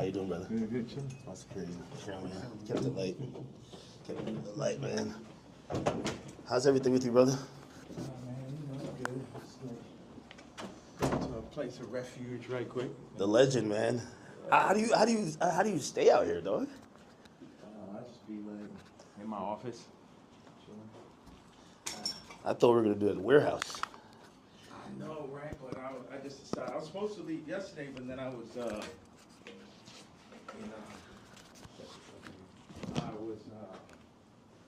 How you doing, brother? Good, chilling. That's crazy. Sure, man. Kept it light. Kept it light, man. How's everything with you, brother? Man, you know, good. Just like to a place of refuge, right quick. The legend, man. How do you stay out here, dog? I just be like in my office, chilling. I thought we were gonna do it at the warehouse. I know, right? But I just decided I was supposed to leave yesterday, but then I was,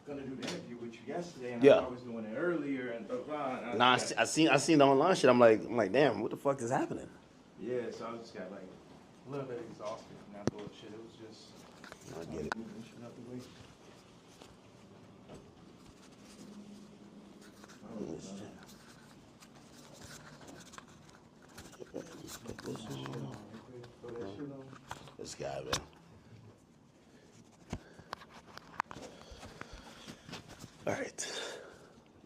gonna do the interview with you yesterday, and Yeah. I was doing it earlier, and blah blah. Nah, I seen the online shit. I'm like, damn, what the fuck is happening? Yeah, so I just got like a little bit exhausted from that bullshit. It was just I get it. moving shit out the way. Put this on. This guy, man. All right.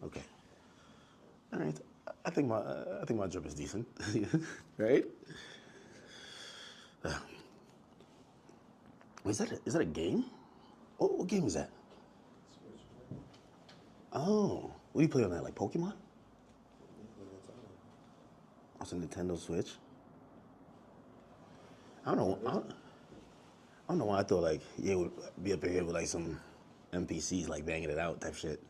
Okay. All right. I think my drip is decent, right? Is that a game? What game is that? Oh, what do you play on that? Like Pokemon? It's a Nintendo Switch. I don't know why I thought like yeah, it would be up in here with like some NPCs like banging it out type shit.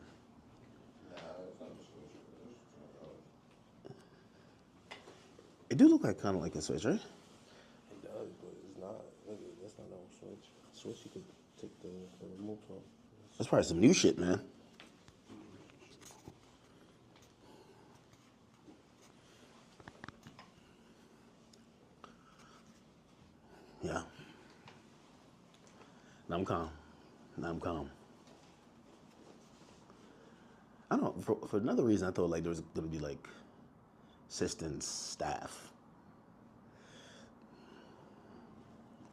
It do look like kind of like a Switch, right? It does, but it's not. Look, that's not no Switch. Switch, you can take the remote from. That's probably some new shit, man. Yeah. Now I'm calm. I don't know. For another reason, I thought like there was gonna be like assistants, staff.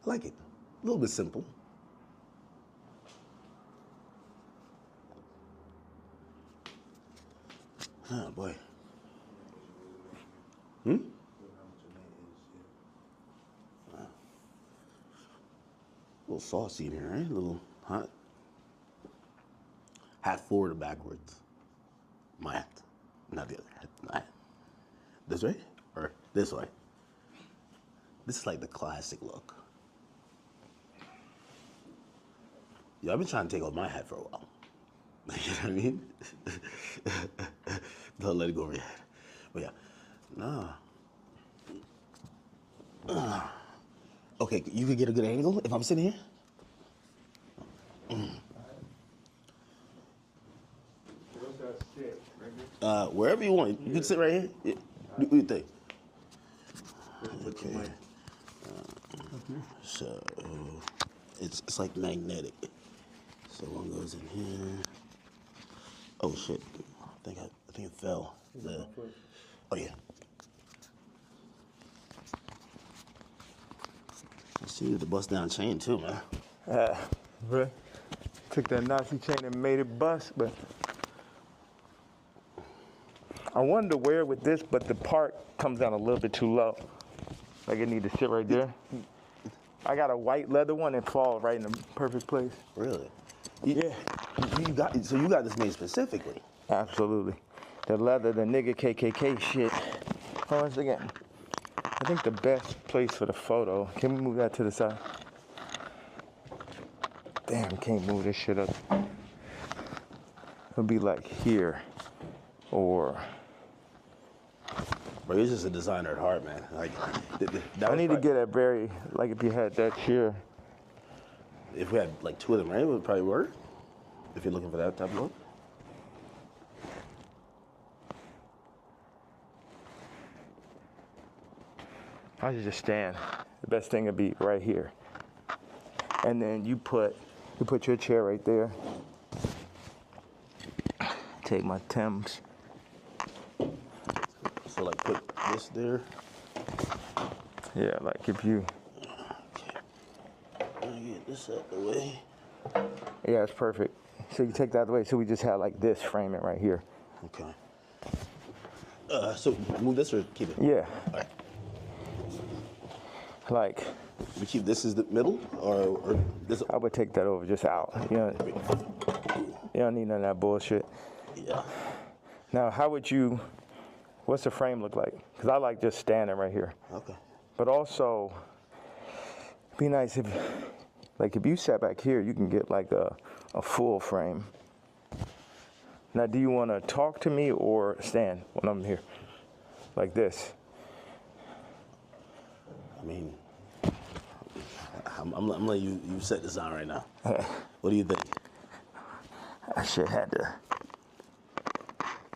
I like it. A little bit simple. Oh boy. A little saucy in here, right? A little hot. Hat forward or backwards? My hat. Not the other hat. My hat. This way? Or this way? This is like the classic look. Yeah, I've been trying to take off my hat for a while. You know what I mean? Don't let it go over your head. But yeah, nah. Okay, you could get a good angle if I'm sitting here? Where's that sit? Right here? Wherever you want. You can sit right here. Yeah. What do you think? Okay. So it's like magnetic. So one goes in here. Oh shit! I think it fell. Oh yeah. I see you the bust down chain too, man. Bro, took that Nazi chain and made it bust, but I wanted to wear it with this, but the part comes down a little bit too low. Like it need to sit right there. I got a white leather one that falls right in the perfect place. Really? Yeah. You got this made specifically. Absolutely. The leather, the nigga KKK shit. Hold on a second. I think the best place for the photo, can we move that to the side? Damn, can't move this shit up. It'll be like here, or... Bro, you're just a designer at heart, man. Like, I need to get a very, like if you had that chair. If we had like two of them, right, it would probably work. If you're looking for that type of look. I should just stand. The best thing would be right here. And then you put your chair right there. Take my Timbs. So like put this there. Yeah, like if you. Okay. Let me get this out of the way. Yeah, it's perfect. So you take that out of the way. So we just have like this framing right here. Okay. So move this or keep it? Yeah. All right. Like We keep this as the middle, or this? I would take that over, just out. You don't need none of that bullshit. Yeah. Now, what's the frame look like? Because I like just standing right here. Okay. But also, it'd be nice if you sat back here, you can get like a full frame. Now, do you want to talk to me or stand when I'm here? Like this? I mean, I'm letting you set this on right now. What do you think? I should have had to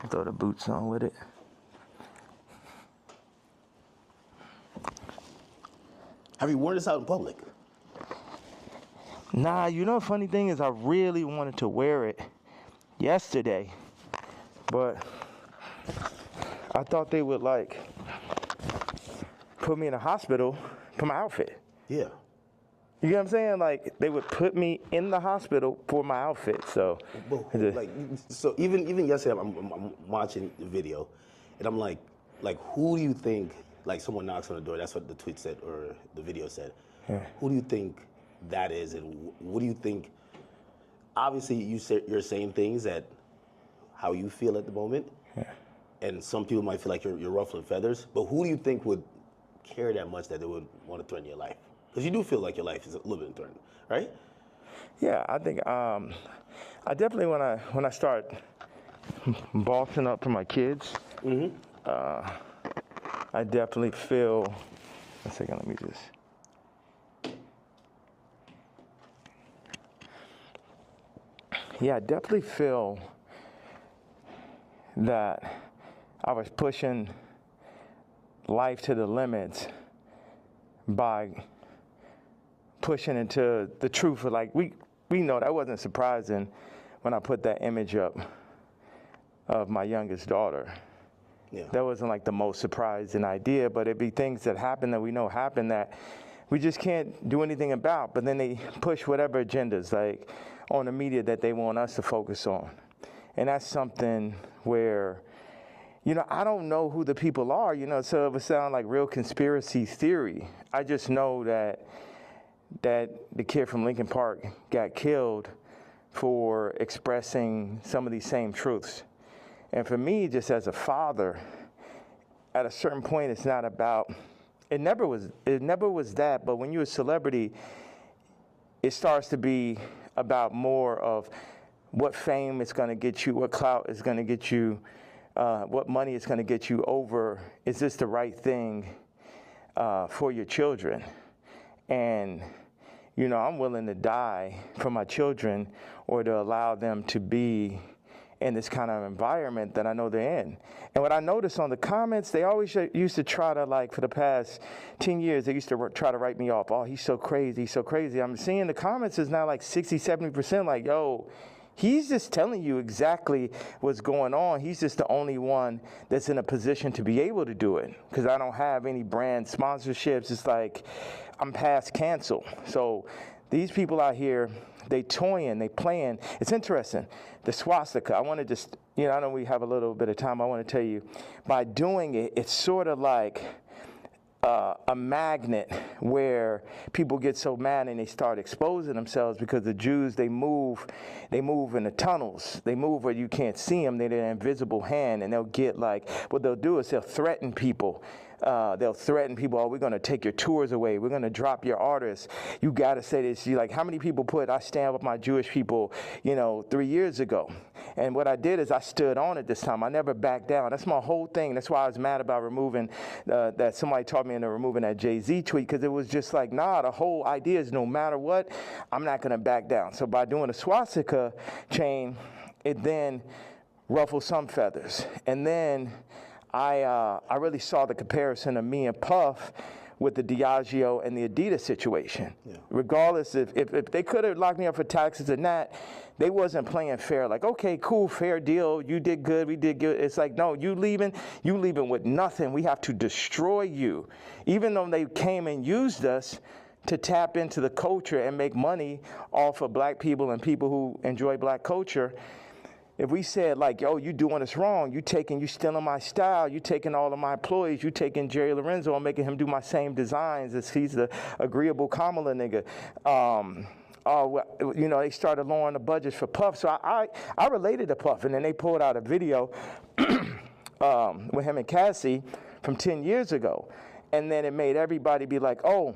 throw the boots on with it. Have you worn this out in public? Nah, you know the funny thing is I really wanted to wear it yesterday, but I thought they would like put me in a hospital for my outfit. Yeah. You get what I'm saying? Like they would put me in the hospital for my outfit. So, so even yesterday, I'm watching the video, and I'm like, who do you think? Like someone knocks on the door. That's what the tweet said or the video said. Yeah. Who do you think that is, and what do you think? Obviously, you're saying things that how you feel at the moment, and some people might feel like you're ruffling feathers. But who do you think would care that much that they would want to threaten your life? Because you do feel like your life is a little bit threatened, right? Yeah, I think I definitely when I start bossing up for my kids, I definitely feel. One second, let me just. Yeah, I definitely feel that I was pushing life to the limits by pushing into the truth. Like we know that wasn't surprising when I put that image up of my youngest daughter. Yeah. That wasn't like the most surprising idea, but it'd be things that happen that we know happen that we just can't do anything about. But then they push whatever agendas like on the media that they want us to focus on. And that's something where, I don't know who the people are, so it would sound like real conspiracy theory. I just know that the kid from Lincoln Park got killed for expressing some of these same truths. And for me, just as a father, at a certain point, it's not about, it never was that, but when you're a celebrity, it starts to be about more of what fame is going to get you, what clout is going to get you, what money is going to get you over, is this the right thing for your children? And, I'm willing to die for my children or to allow them to be in this kind of environment that I know they're in. And what I noticed on the comments, they always used to try to, for the past 10 years, they used to try to write me off. Oh, he's so crazy, he's so crazy. I'm seeing the comments is now like 60, 70% like, yo, he's just telling you exactly what's going on. He's just the only one that's in a position to be able to do it because I don't have any brand sponsorships. It's like I'm past cancel. So these people out here, they toying, they playing. It's interesting. The swastika, I want to just, I know we have a little bit of time. I want to tell you, by doing it, it's sort of like a magnet where people get so mad and they start exposing themselves because the Jews, they move in the tunnels. They move where you can't see them. They're an invisible hand, and they'll get what they'll do is they'll threaten people. They'll threaten people, oh, we're going to take your tours away. We're going to drop your artists. You got to say this. How many people I stand with my Jewish people, 3 years ago. And what I did is I stood on it this time. I never backed down. That's my whole thing. That's why I was mad about removing, that somebody taught me into removing that Jay-Z tweet, because it was just like, nah, the whole idea is no matter what, I'm not going to back down. So by doing a swastika chain, it then ruffled some feathers. And then I really saw the comparison of me and Puff with the Diageo and the Adidas situation. Yeah. Regardless, if they could have locked me up for taxes and that, they wasn't playing fair. Like, okay, cool, fair deal. You did good, we did good. It's like, no, you leaving with nothing. We have to destroy you. Even though they came and used us to tap into the culture and make money off of black people and people who enjoy black culture, if we said like, yo, you doing us wrong, you stealing my style, you taking all of my employees, you taking Jerry Lorenzo and making him do my same designs as he's the agreeable Kamala nigga. You know, they started lowering the budgets for Puff. So I related to Puff, and then they pulled out a video with him and Cassie from 10 years ago. And then it made everybody be like, oh,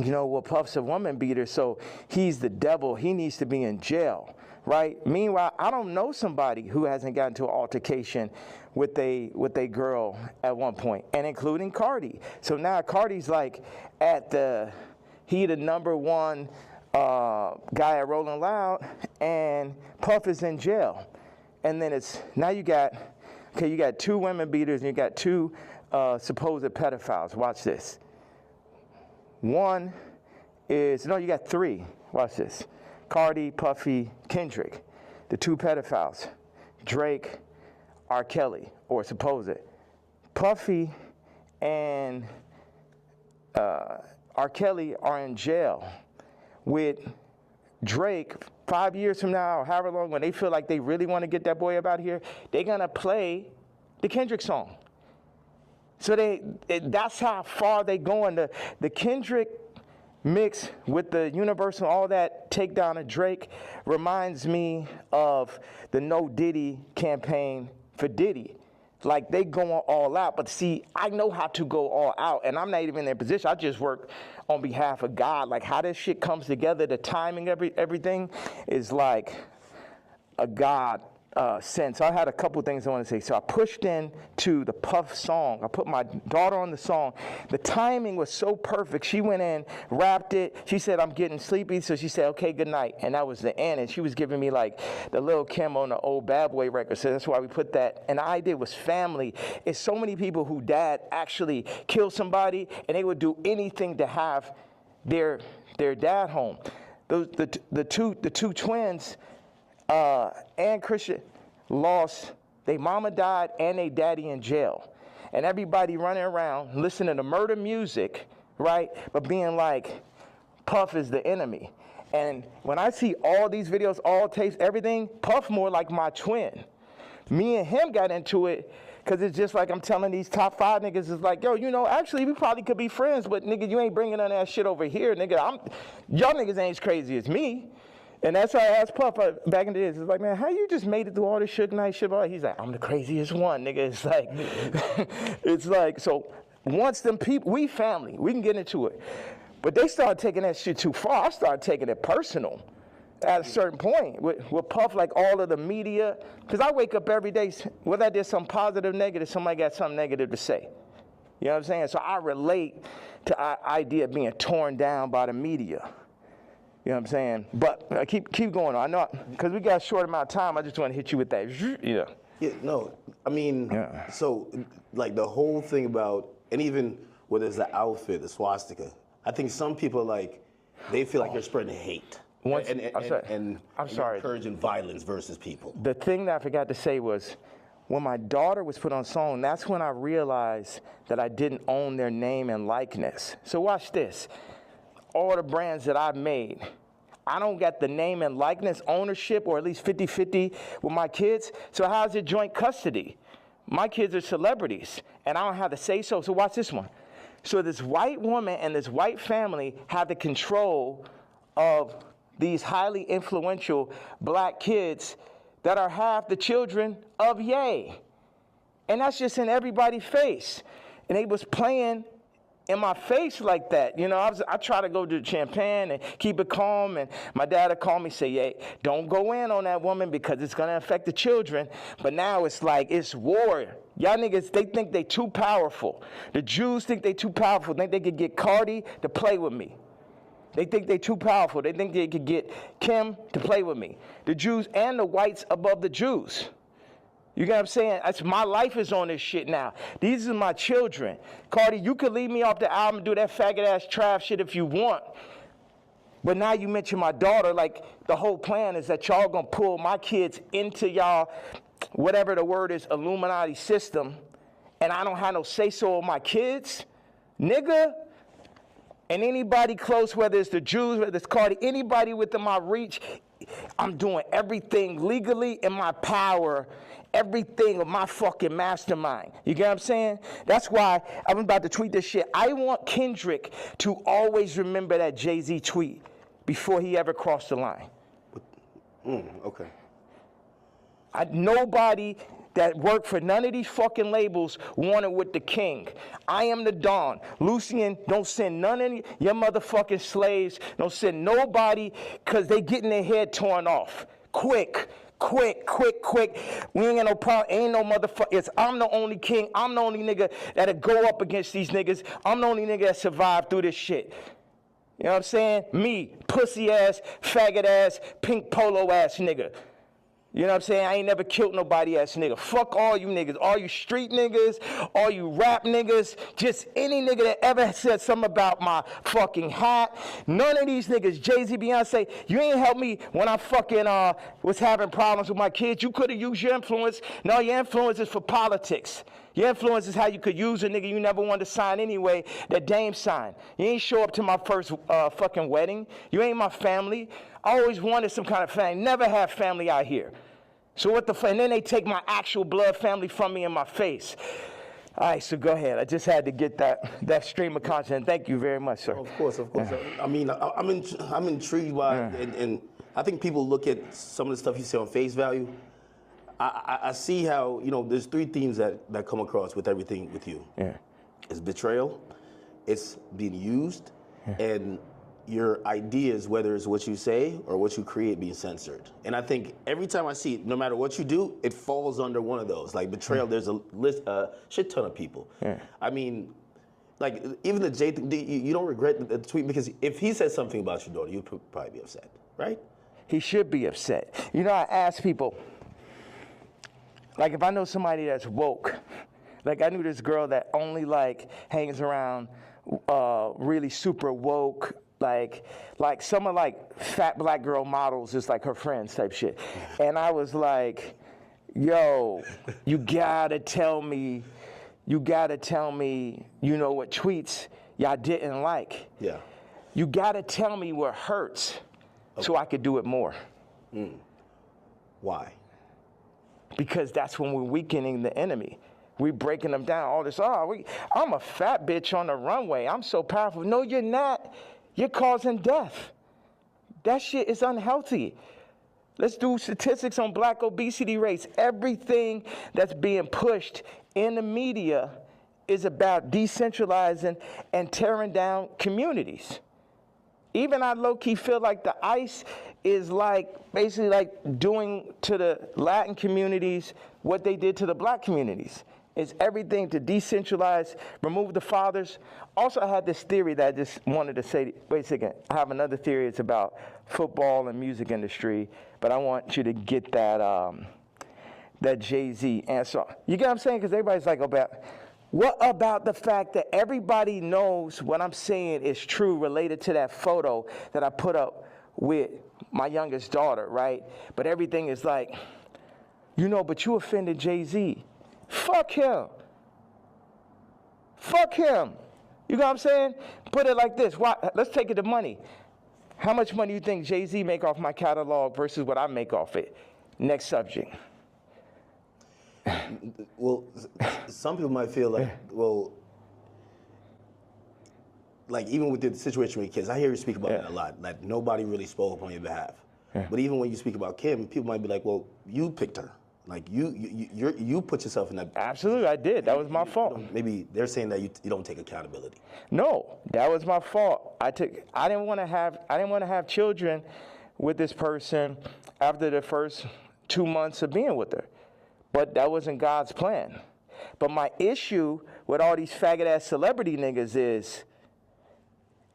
you know, well, Puff's a woman beater, so he's the devil. He needs to be in jail, right? Meanwhile, I don't know somebody who hasn't gotten into an altercation with a girl at one point, and including Cardi. So now Cardi's like he the number one guy at Rolling Loud, and Puff is in jail. And then now you got two women beaters and you got two supposed pedophiles. Watch this. You got three. Watch this. Cardi, Puffy, Kendrick, the two pedophiles. Drake, R. Kelly, or supposed. Puffy and R. Kelly are in jail with Drake 5 years from now, or however long, when they feel like they really want to get that boy up out here, they're going to play the Kendrick song. So that's how far they going. The Kendrick mix with the Universal, all that takedown of Drake reminds me of the No Diddy campaign for Diddy. Like, they going all out. But see, I know how to go all out, and I'm not even in their position. I just work on behalf of God. Like, how this shit comes together, the timing, everything is like a God sense. I had a couple things I want to say. So I pushed into the Puff song. I put my daughter on the song. The timing was so perfect. She went in, rapped it. She said, I'm getting sleepy. So she said, okay, good night. And that was the end. And she was giving me like the Lil Kim on the old Bad Boy record. So that's why we put that. And the idea was family. It's so many people who dad actually killed somebody, and they would do anything to have their dad home. The two twins, and Christian lost, their mama died and their daddy in jail. And everybody running around listening to murder music, right? But being like, Puff is the enemy. And when I see all these videos, all tapes, everything, Puff more like my twin. Me and him got into it because it's just like I'm telling these top 5 niggas, it's like, yo, you know, actually we probably could be friends, but nigga, you ain't bringing none of that shit over here, nigga. Y'all niggas ain't as crazy as me. And that's why I asked Puff back in the days. It's like, man, how you just made it through all this Suge Knight shit? He's like, I'm the craziest one, nigga. It's like, it's like, so once them people, we family, we can get into it. But they started taking that shit too far. I started taking it personal at a certain point with Puff, like all of the media. Because I wake up every day, whether I did something positive, negative, somebody got something negative to say. You know what I'm saying? So I relate to the idea of being torn down by the media. You know what I'm saying? But keep going on. I know, because we got a short amount of time, I just want to hit you with that. Yeah. Yeah, no, I mean, So, like, the whole thing about, and even whether it's the outfit, the swastika, I think some people, like, they feel like you're spreading hate. And encouraging violence versus people. The thing that I forgot to say was, when my daughter was put on song, that's when I realized that I didn't own their name and likeness. So watch this. All the brands that I've made, I don't got the name and likeness ownership, or at least 50-50 with my kids. So how's it joint custody? My kids are celebrities, and I don't have to say so. So watch this one. So this white woman and this white family have the control of these highly influential black kids that are half the children of Ye. And that's just in everybody's face. And they was playing in my face like that. You know, I try to go to Champagne and keep it calm, and my dad would call me, say, hey, don't go in on that woman because it's going to affect the children. But now it's like, it's war. Y'all niggas, they think they too powerful. The Jews think they too powerful. Think they could get Cardi to play with me. They think they too powerful. They think they could get Kim to play with me. The Jews and the whites above the Jews. You get what I'm saying? My life is on this shit now. These are my children. Cardi, you could leave me off the album and do that faggot-ass trash shit if you want. But now you mention my daughter, like the whole plan is that y'all gonna pull my kids into y'all, whatever the word is, Illuminati system, and I don't have no say-so on my kids? Nigga. And anybody close, whether it's the Jews, whether it's Cardi, anybody within my reach, I'm doing everything legally in my power, everything of my fucking mastermind. You get what I'm saying? That's why I'm about to tweet this shit. I want Kendrick to always remember that Jay-Z tweet before he ever crossed the line. Okay. Nobody that worked for none of these fucking labels wanted with the king. I am the Don. Lucian, don't send none of your motherfucking slaves. Don't send nobody, because they getting their head torn off. Quick. We ain't got no problem. Ain't no motherfucker. I'm the only king. I'm the only nigga that'll go up against these niggas. I'm the only nigga that survived through this shit. You know what I'm saying? Me, pussy ass, faggot ass, pink polo ass nigga. You know what I'm saying? I ain't never killed nobody ass nigga. Fuck all you niggas. All you street niggas, all you rap niggas, just any nigga that ever said something about my fucking hat. None of these niggas, Jay-Z, Beyonce, you ain't helped me when I fucking was having problems with my kids. You could have used your influence. No, your influence is for politics. Your influence is how you could use a nigga you never wanted to sign anyway, that Dame signed. You ain't show up to my first fucking wedding. You ain't my family. I always wanted some kind of family. Never have family out here. So what the fuck? And then they take my actual blood family from me in my face. All right, so go ahead. I just had to get that stream of consciousness. Thank you very much, sir. Of course. I mean, I'm intrigued by, and I think people look at some of the stuff you say on face value. I see how, there's three themes that come across with everything with you. Yeah. It's betrayal, it's being used, and your ideas, whether it's what you say or what you create, being censored. And I think every time I see it, no matter what you do, it falls under one of those. Like betrayal, there's a shit ton of people. Yeah. I mean, like even the Jay thing, you don't regret the tweet, because if he said something about your daughter, you'd probably be upset, right? He should be upset. I ask people, like if I know somebody that's woke, like I knew this girl that only like hangs around really super woke, like some of like fat black girl models, just like her friends type shit. And I was like, yo, you gotta tell me, what tweets y'all didn't like. Yeah. You gotta tell me what hurts so I could do it more. Why? Because that's when we're weakening the enemy. We breaking them down. All this, I'm a fat bitch on the runway. I'm so powerful. No, you're not. You're causing death. That shit is unhealthy. Let's do statistics on black obesity rates. Everything that's being pushed in the media is about decentralizing and tearing down communities. Even I low-key feel like the ICE is basically like doing to the Latin communities what they did to the black communities. It's everything to decentralize, remove the fathers. Also, I had this theory that I just wanted to say, wait a second, I have another theory. It's about football and music industry, but I want you to get that Jay-Z answer. You get what I'm saying? Because everybody's like, what about the fact that everybody knows what I'm saying is true related to that photo that I put up with my youngest daughter, right? But everything is like, but you offended Jay-Z. Fuck him. You know what I'm saying? Put it like this. Let's take it to money. How much money do you think Jay-Z make off my catalog versus what I make off it? Next subject. Well, some people might feel like, like even with the situation with kids, I hear you speak about that a lot. Like nobody really spoke up on your behalf. Yeah. But even when you speak about Kim, people might be like, well, you picked her. Like you put yourself in that. Absolutely, I did. That was my fault. Maybe they're saying that you don't take accountability. No, that was my fault. I didn't want to have children with this person after the first 2 months of being with her. But that wasn't God's plan. But my issue with all these faggot ass celebrity niggas is,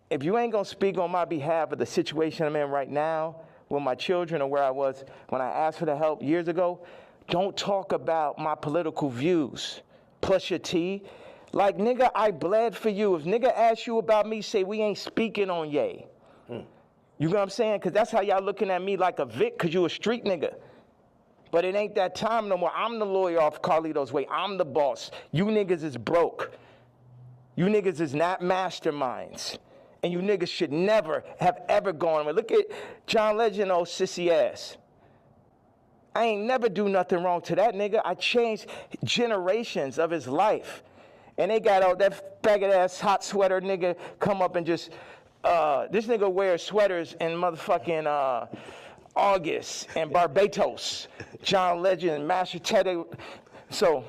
if you ain't gonna speak on my behalf of the situation I'm in right now with my children or where I was when I asked for the help years ago, don't talk about my political views. Plus your T. Like, nigga, I bled for you. If nigga asks you about me, say we ain't speaking on Ye. You know what I'm saying? Because that's how y'all looking at me like a Vic, because you a street nigga. But it ain't that time no more. I'm the lawyer off Carlito's Way. I'm the boss. You niggas is broke. You niggas is not masterminds. And you niggas should never have ever gone. Look at John Legend, old sissy ass. I ain't never do nothing wrong to that nigga. I changed generations of his life. And they got all that faggot ass hot sweater nigga come up and just, this nigga wears sweaters in motherfucking August and Barbados. John Legend, mashed potato. So,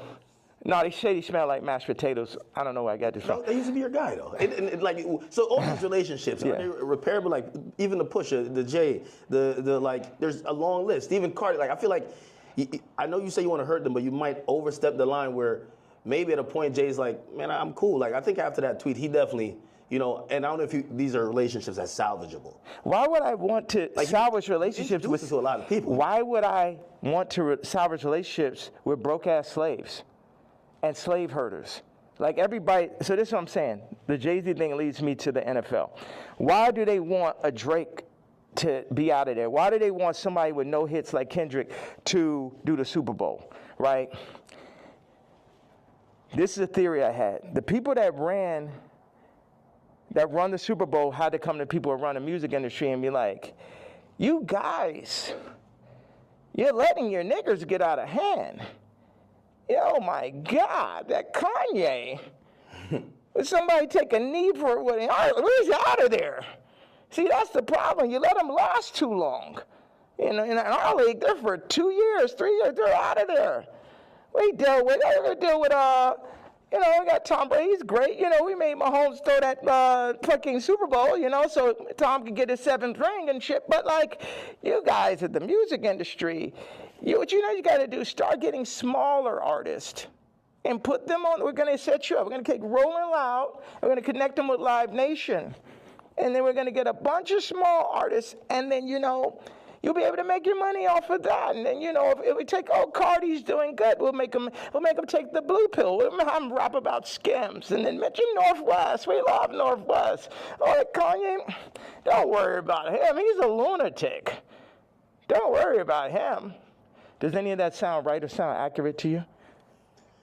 no, they say he smell like mashed potatoes. I don't know where I got this from. No, they used to be your guy though. And like, so all these relationships, are they repairable? Like even the Pusha, the Jay, the like, there's a long list. Even Cardi, like I feel like, I know you say you want to hurt them, but you might overstep the line where maybe at a point Jay's like, man, I'm cool. Like I think after that tweet, he definitely, you know, and I don't know if these are relationships that's salvageable. Why would I want to salvage relationships with to a lot of people? Why would I want to salvage relationships with broke ass slaves and slave herders? Like everybody, so this is what I'm saying. The Jay-Z thing leads me to the NFL. Why do they want a Drake to be out of there? Why do they want somebody with no hits like Kendrick to do the Super Bowl, right? This is a theory I had. The people that run the Super Bowl had to come to people who run the music industry and be like, you guys, you're letting your niggers get out of hand. Oh my God, that Kanye. Would somebody take a knee for it? Where's he out of there? See, that's the problem. You let them last too long. In our league, they're for 2 years, 3 years, they're out of there. We deal with, you know, we got Tom Brady, he's great. You know, we made Mahomes throw that fucking Super Bowl, you know, so Tom could get his 7th ring and shit. But like, you guys at the music industry, what you got to do, start getting smaller artists and put them on. We're going to set you up. We're going to take Rolling Loud. We're going to connect them with Live Nation. And then we're going to get a bunch of small artists. And then, you know, you'll be able to make your money off of that. And then, you know, if we take, Cardi's doing good, we'll make them take the blue pill. We'll have them rap about Skims. And then mention Northwest. We love Northwest. Oh, Kanye, don't worry about him. He's a lunatic. Don't worry about him. Does any of that sound right or sound accurate to you?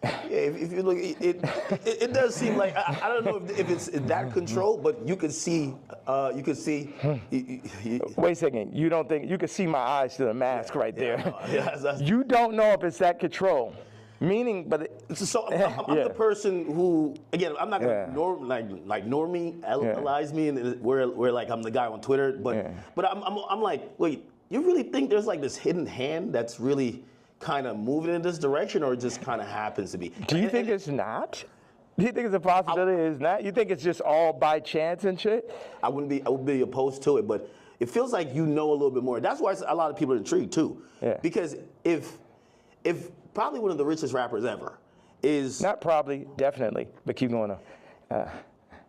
Yeah, if you look, it does seem like I don't know if it's that control, but you could see. Wait a second. You don't think you can see my eyes through the mask right there? Yeah, you don't know if it's that control. Meaning, but so I'm the person who, again, I'm not gonna normalize me, and where like I'm the guy on Twitter, but I'm like, wait. You really think there's like this hidden hand that's really kind of moving in this direction, or it just kind of happens to be? Do you think it's not? Do you think it's a possibility it's not? You think it's just all by chance and shit? I would be opposed to it, but it feels like you know a little bit more. That's why a lot of people are intrigued too. Yeah. Because if probably one of the richest rappers ever is not probably, definitely, but keep going on.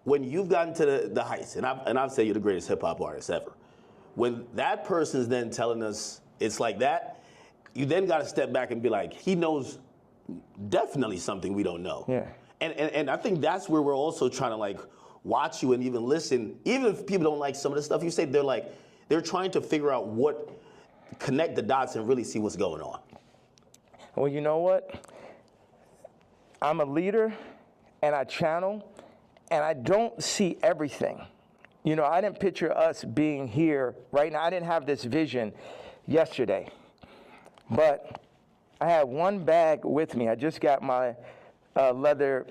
When you've gotten to the heights, and I've said you're the greatest hip hop artist ever. When that person's then telling us it's like that, you then got to step back and be like, he knows definitely something we don't know. Yeah. And I think that's where we're also trying to like watch you and even listen. Even if people don't like some of the stuff you say, they're trying to figure out connect the dots and really see what's going on. Well, you know what? I'm a leader and I channel and I don't see everything. You know, I didn't picture us being here right now. I didn't have this vision yesterday. But I had one bag with me. I just got my leather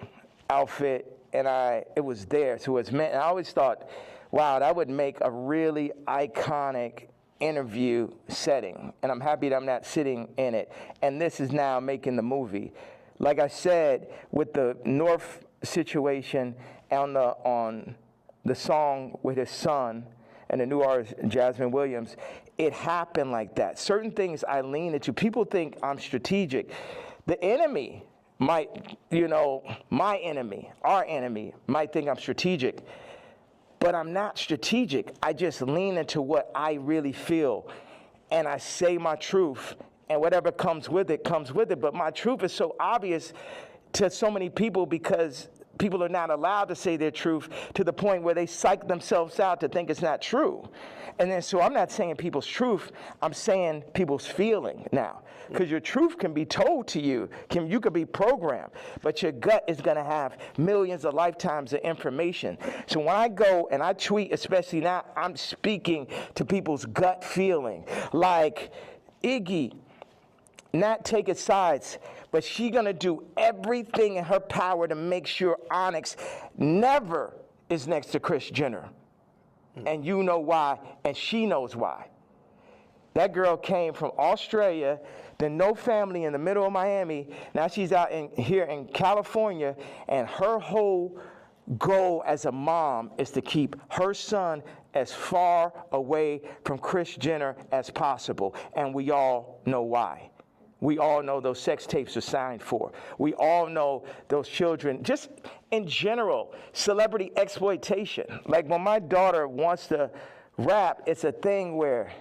outfit, and it was there. So it was meant. And I always thought, wow, that would make a really iconic interview setting. And I'm happy that I'm not sitting in it. And this is now making the movie. Like I said, with the North situation on the song with his son and the new artist, Jasmine Williams, it happened like that. Certain things I lean into. People think I'm strategic. The enemy might, my enemy, our enemy, might think I'm strategic. But I'm not strategic. I just lean into what I really feel. And I say my truth. And whatever comes with it, comes with it. But my truth is so obvious to so many people because people are not allowed to say their truth to the point where they psych themselves out to think it's not true. And then, so I'm not saying people's truth, I'm saying people's feeling now. Because your truth can be told to you, you could be programmed, but your gut is gonna have millions of lifetimes of information. So when I go and I tweet, especially now, I'm speaking to people's gut feeling. Like, Iggy, not taking sides, but she gonna do everything in her power to make sure Onyx never is next to Kris Jenner. And you know why, and she knows why. That girl came from Australia, then no family in the middle of Miami. Now she's out here in California, and her whole goal as a mom is to keep her son as far away from Kris Jenner as possible. And we all know why. We all know those sex tapes are signed for. We all know those children, just in general, celebrity exploitation. Like when my daughter wants to rap, it's a thing where,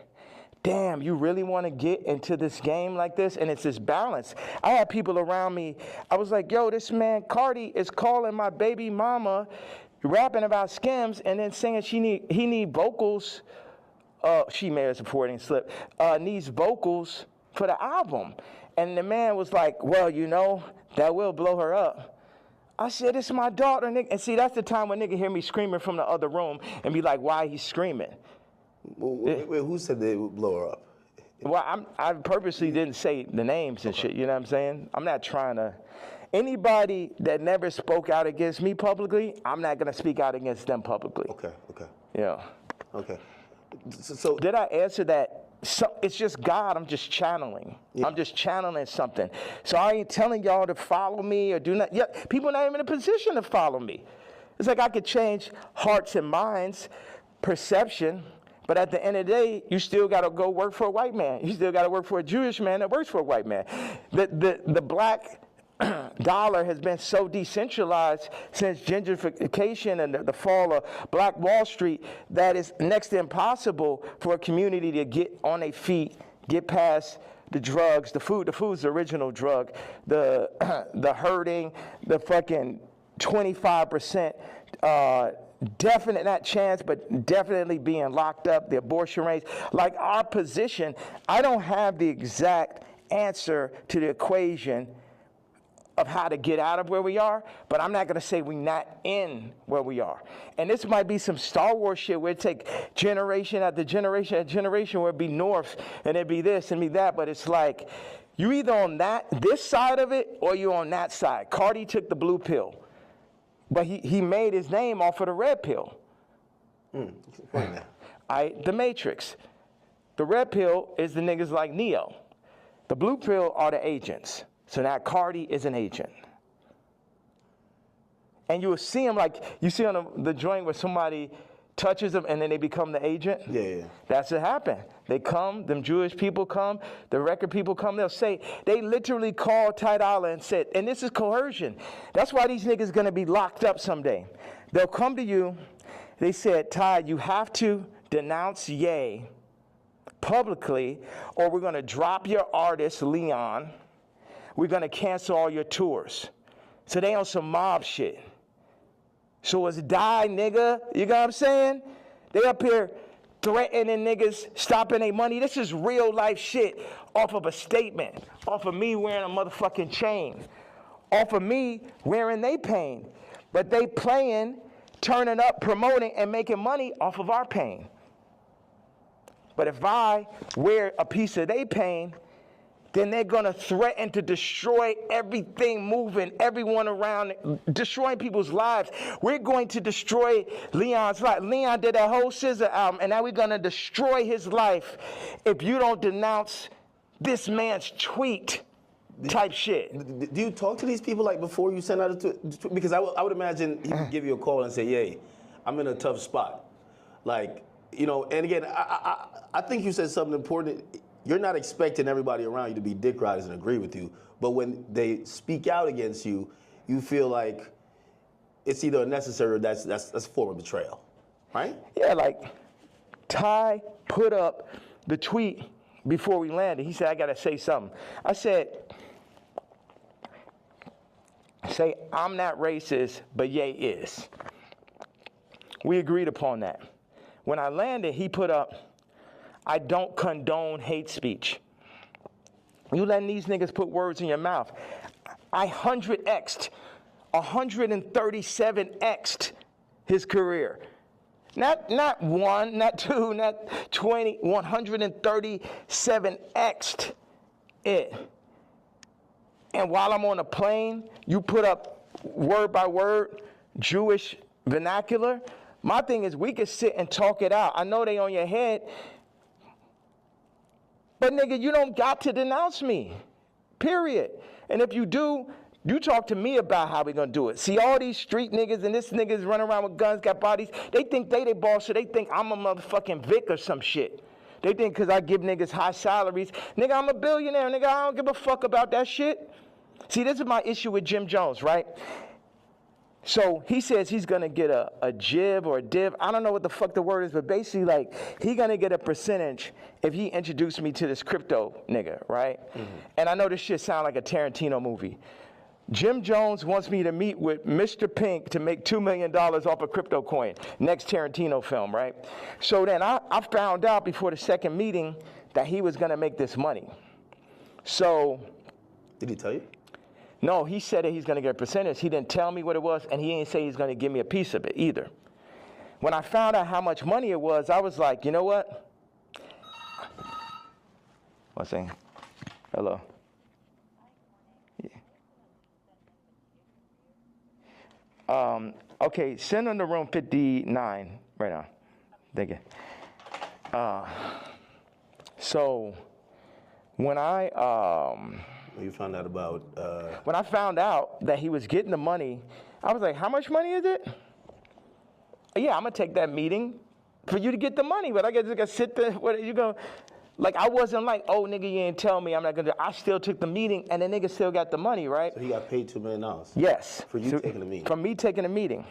damn, you really want to get into this game like this? And it's this balance. I had people around me, I was like, yo, this man Cardi is calling my baby mama, rapping about Skims, and then saying he need vocals. She may have supporting slip. Needs vocals for the album. And the man was like, well, you know, that will blow her up. I said, it's my daughter, nigga. And see, that's the time when nigga hear me screaming from the other room and be like, why he screaming? Wait, who said they would blow her up? Well, I purposely didn't say the names and shit, you know what I'm saying? I'm not trying to. Anybody that never spoke out against me publicly, I'm not going to speak out against them publicly. Okay. Yeah. Okay. So did I answer that? So it's just God, I'm just channeling. Yeah. I'm just channeling something. So I ain't telling y'all to follow me or do not. Yeah, people are not even in a position to follow me. It's like I could change hearts and minds, perception, but at the end of the day, you still got to go work for a white man. You still got to work for a Jewish man that works for a white man. The black dollar has been so decentralized since gentrification and the fall of Black Wall Street that it's next to impossible for a community to get on their feet, get past the drugs, the food. The food's the original drug. The hurting, the fucking 25%, definite, not chance, but definitely being locked up, the abortion rates. Like our position, I don't have the exact answer to the equation of how to get out of where we are, but I'm not gonna say we're not in where we are. And this might be some Star Wars shit where it take generation after generation after generation where it'd be North and it'd be this and be that, but it's like, you either on this side of it or you on that side. Cardi took the blue pill, but he made his name off of the red pill. The Matrix. The red pill is the niggas like Neo. The blue pill are the agents. So now Cardi is an agent. And you will see him like, you see on the joint where somebody touches them and then they become the agent? Yeah. That's what happened. They come, them Jewish people come, the record people come, they'll say, they literally called Ty Dolla and said, and this is coercion. That's why these niggas gonna be locked up someday. They'll come to you, they said, Ty, you have to denounce Ye publicly or we're gonna drop your artist, Leon. We're gonna cancel all your tours. So they on some mob shit. So it's die, nigga. You know what I'm saying? They up here threatening niggas, stopping their money. This is real life shit off of a statement, off of me wearing a motherfucking chain, off of me wearing they pain. But they playing, turning up, promoting, and making money off of our pain. But if I wear a piece of they pain, then they're gonna threaten to destroy everything moving, everyone around, destroying people's lives. We're going to destroy Leon's life. Leon did that whole Scissor album, and now we're gonna destroy his life if you don't denounce this man's tweet type shit. Do you talk to these people like before you send out a tweet? Because I would imagine he would give you a call and say, "Yay, I'm in a tough spot." Like, you know, and again, I think you said something important. You're not expecting everybody around you to be dick riders and agree with you, but when they speak out against you, you feel like it's either unnecessary or that's a form of betrayal, right? Yeah, like Ty put up the tweet before we landed. He said, I gotta say something. I said, say, I'm not racist, but Ye is. We agreed upon that. When I landed, he put up, I don't condone hate speech. You letting these niggas put words in your mouth. I 137x'd his career. Not one, not two, not 20, 137x'd it. And while I'm on a plane, you put up word by word Jewish vernacular. My thing is we could sit and talk it out. I know they on your head, but nigga, you don't got to denounce me, period. And if you do, you talk to me about how we gonna do it. See all these street niggas and this niggas running around with guns, got bodies, they think they boss, so they think I'm a motherfucking Vic or some shit. They think because I give niggas high salaries, nigga, I'm a billionaire, nigga, I don't give a fuck about that shit. See, this is my issue with Jim Jones, right? So he says he's gonna get a jib or a div. I don't know what the fuck the word is, but basically like he gonna get a percentage if he introduced me to this crypto nigga, right? Mm-hmm. And I know this shit sound like a Tarantino movie. Jim Jones wants me to meet with Mr. Pink to make $2 million off a crypto coin. Next Tarantino film, right? So then I found out before the second meeting that he was gonna make this money. So. Did he tell you? No, he said that he's going to get a percentage. He didn't tell me what it was, and he didn't say he's going to give me a piece of it either. When I found out how much money it was, I was like, you know what? One second. Hello. Yeah. Okay, send them to room 59 right now. Thank you. So when You found out about... When I found out that he was getting the money, I was like, how much money is it? Yeah, I'm going to take that meeting for you to get the money, but I guess I got to sit there. What you go? Like, I wasn't like, oh, nigga, you didn't tell me. I'm not going to. I still took the meeting, and the nigga still got the money, right? So he got paid $2 million? Yes. For you taking the meeting? For me taking the meeting.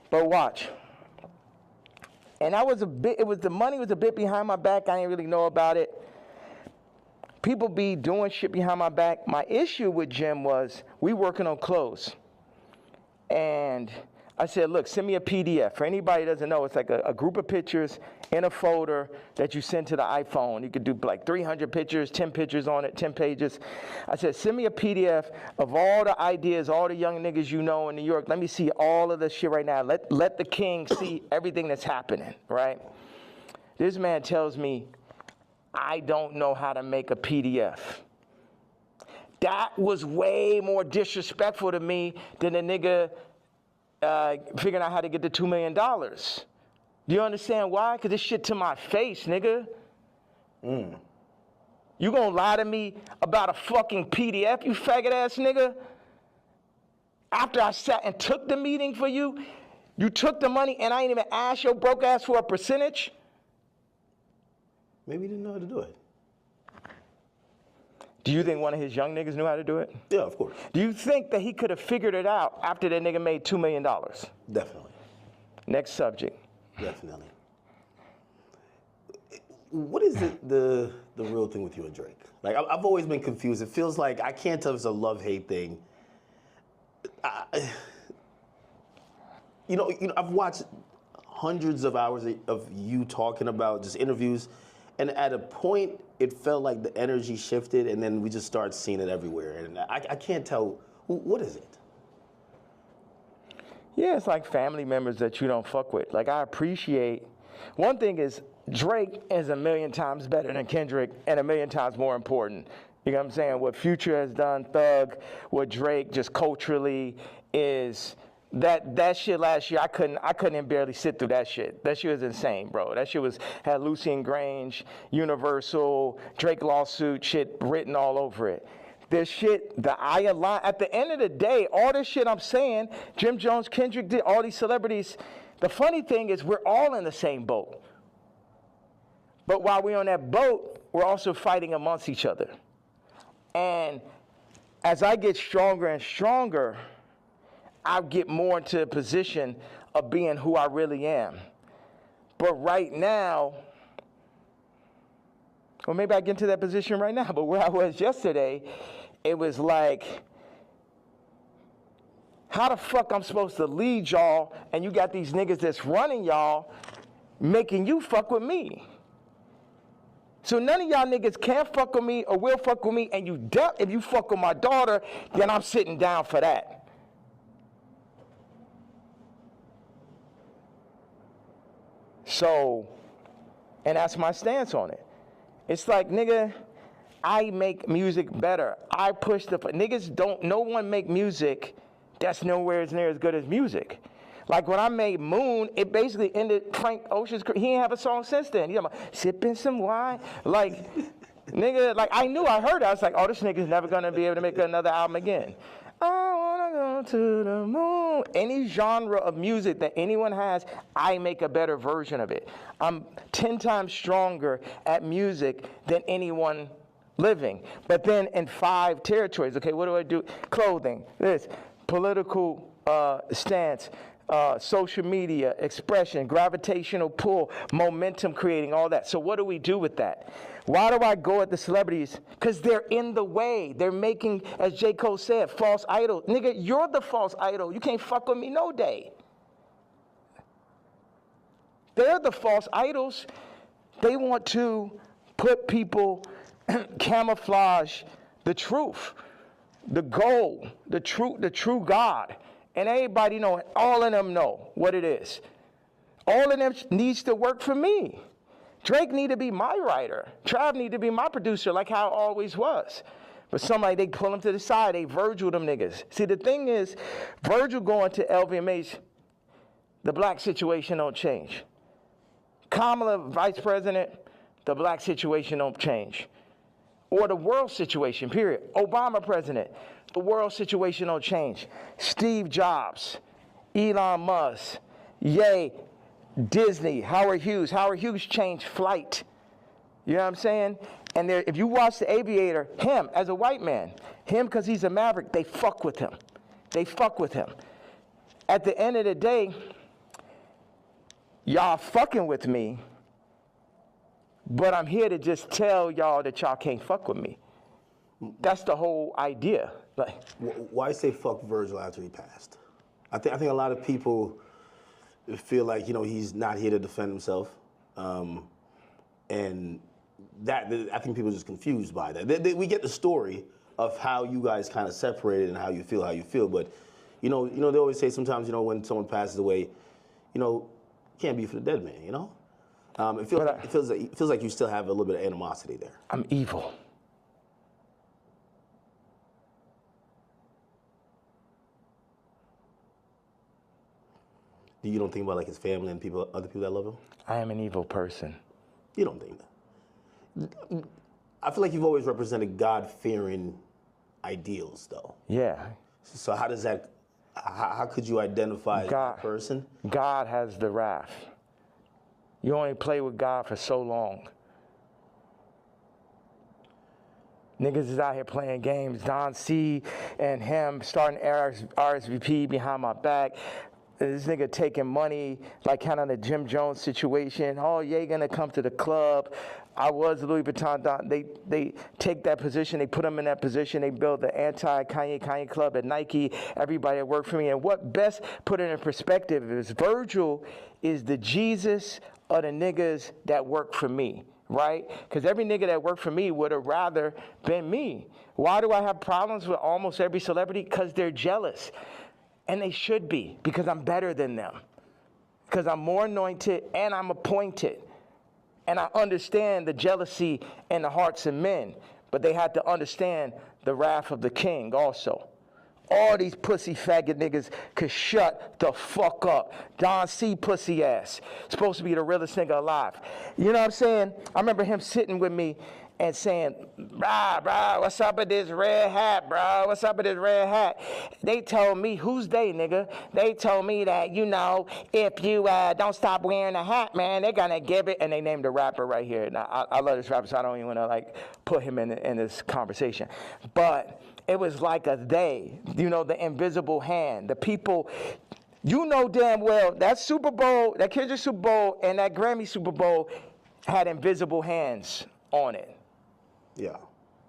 But watch. And the money was a bit behind my back. I didn't really know about it. People be doing shit behind my back. My issue with Jim was we working on clothes. And I said, look, send me a PDF. For anybody who doesn't know, it's like a group of pictures in a folder that you send to the iPhone. You could do like 300 pictures, 10 pictures on it, 10 pages. I said, send me a PDF of all the ideas, all the young niggas you know in New York. Let me see all of this shit right now. Let the king see everything that's happening, right? This man tells me, I don't know how to make a PDF. That was way more disrespectful to me than the nigga figuring out how to get the $2 million. Do you understand why? Because this shit to my face, nigga. You gonna lie to me about a fucking PDF, you faggot ass nigga? After I sat and took the meeting for you, you took the money and I ain't even asked your broke ass for a percentage? Maybe he didn't know how to do it. Do you think one of his young niggas knew how to do it? Yeah, of course. Do you think that he could have figured it out after that nigga made $2 million? Definitely. Next subject. Definitely. What is the real thing with you and Drake? Like, I've always been confused. It feels like, I can't tell if it's a love-hate thing. You know, I've watched hundreds of hours of you talking about just interviews, and at a point, it felt like the energy shifted, and then we just started seeing it everywhere. And I can't tell, what is it? Yeah, it's like family members that you don't fuck with. Like, I appreciate, one thing is, Drake is a million times better than Kendrick and a million times more important. You know what I'm saying? What Future has done, Thug, what Drake just culturally is, that shit last year, I couldn't even barely sit through that shit. That shit was insane, bro. That shit had Lucian Grange, Universal, Drake lawsuit shit written all over it. This shit, at the end of the day, all this shit I'm saying, Jim Jones, Kendrick did, all these celebrities, the funny thing is we're all in the same boat. But while we're on that boat, we're also fighting amongst each other. And as I get stronger and stronger, I get more into a position of being who I really am. But right now, or maybe I get into that position right now, but where I was yesterday, it was like, how the fuck I'm supposed to lead y'all and you got these niggas that's running y'all making you fuck with me? So none of y'all niggas can fuck with me or will fuck with me, and if you fuck with my daughter, then I'm sitting down for that. So, and that's my stance on it. It's like, nigga, I make music better. I push no one make music that's nowhere near as good as music. Like when I made Moon, it basically ended Frank Ocean's career. He ain't have a song since then. You know, sipping some wine. Like, nigga, like I heard it. I was like, oh, this nigga's never gonna be able to make another album again. I wanna go to the moon. Any genre of music that anyone has, I make a better version of it. I'm 10 times stronger at music than anyone living. But then in 5 territories, okay, what do I do? Clothing, this, political stance, social media, expression, gravitational pull, momentum creating, all that. So what do we do with that? Why do I go at the celebrities? Because they're in the way. They're making, as J. Cole said, false idol. Nigga, you're the false idol. You can't fuck with me no day. They're the false idols. They want to put people, camouflage the truth, the goal, the true God. And everybody know, all of them know what it is. All of them needs to work for me. Drake need to be my writer. Trav need to be my producer, like how it always was. But somebody, they pull him to the side, they Virgil them niggas. See, the thing is, Virgil going to LVMH, the black situation don't change. Kamala, vice president, the black situation don't change. Or the world situation, period. Obama president, the world situation don't change. Steve Jobs, Elon Musk, Ye, Disney, Howard Hughes. Howard Hughes changed flight. You know what I'm saying? And there, if you watch The Aviator, him as a white man, him because he's a maverick, they fuck with him. They fuck with him. At the end of the day, y'all fucking with me, but I'm here to just tell y'all that y'all can't fuck with me. That's the whole idea. Like, why say fuck Virgil after he passed? I think a lot of people feel like, you know, he's not here to defend himself, and that I think people are just confused by that. We get the story of how you guys kind of separated and how you feel, but you know they always say sometimes, you know, when someone passes away, you know, can't be for the dead man, you know. It feels like you still have a little bit of animosity there. I'm evil. You don't think about like his family and other people that love him? I am an evil person. You don't think that? I feel like you've always represented God-fearing ideals, though. Yeah. So how does that? How could you identify that person? God has the wrath. You only play with God for so long. Niggas is out here playing games. Don C and him starting RSVP behind my back. This nigga taking money, like kind of the Jim Jones situation. Oh, yeah, gonna come to the club. I was Louis Vuitton. They take that position. They put him in that position. They build the anti-Kanye club at Nike. Everybody that worked for me. And what best put it in perspective is Virgil is the Jesus of the niggas that work for me, right? Because every nigga that worked for me would have rather been me. Why do I have problems with almost every celebrity? Because they're jealous. And they should be, because I'm better than them. Because I'm more anointed and I'm appointed. And I understand the jealousy in the hearts of men. But they had to understand the wrath of the king also. All these pussy faggot niggas could shut the fuck up. Don C. pussy ass. Supposed to be the realest nigga alive. You know what I'm saying? I remember him sitting with me and saying, brah, what's up with this red hat, bro? What's up with this red hat? They told me, who's they, nigga? They told me that, you know, if you don't stop wearing a hat, man, they're gonna give it, and they named a rapper right here. Now, I love this rapper, so I don't even wanna, like, put him in this conversation. But it was like a they, you know, the invisible hand, the people. You know damn well, that Super Bowl, that Kendrick Super Bowl, and that Grammy Super Bowl had invisible hands on it. Yeah.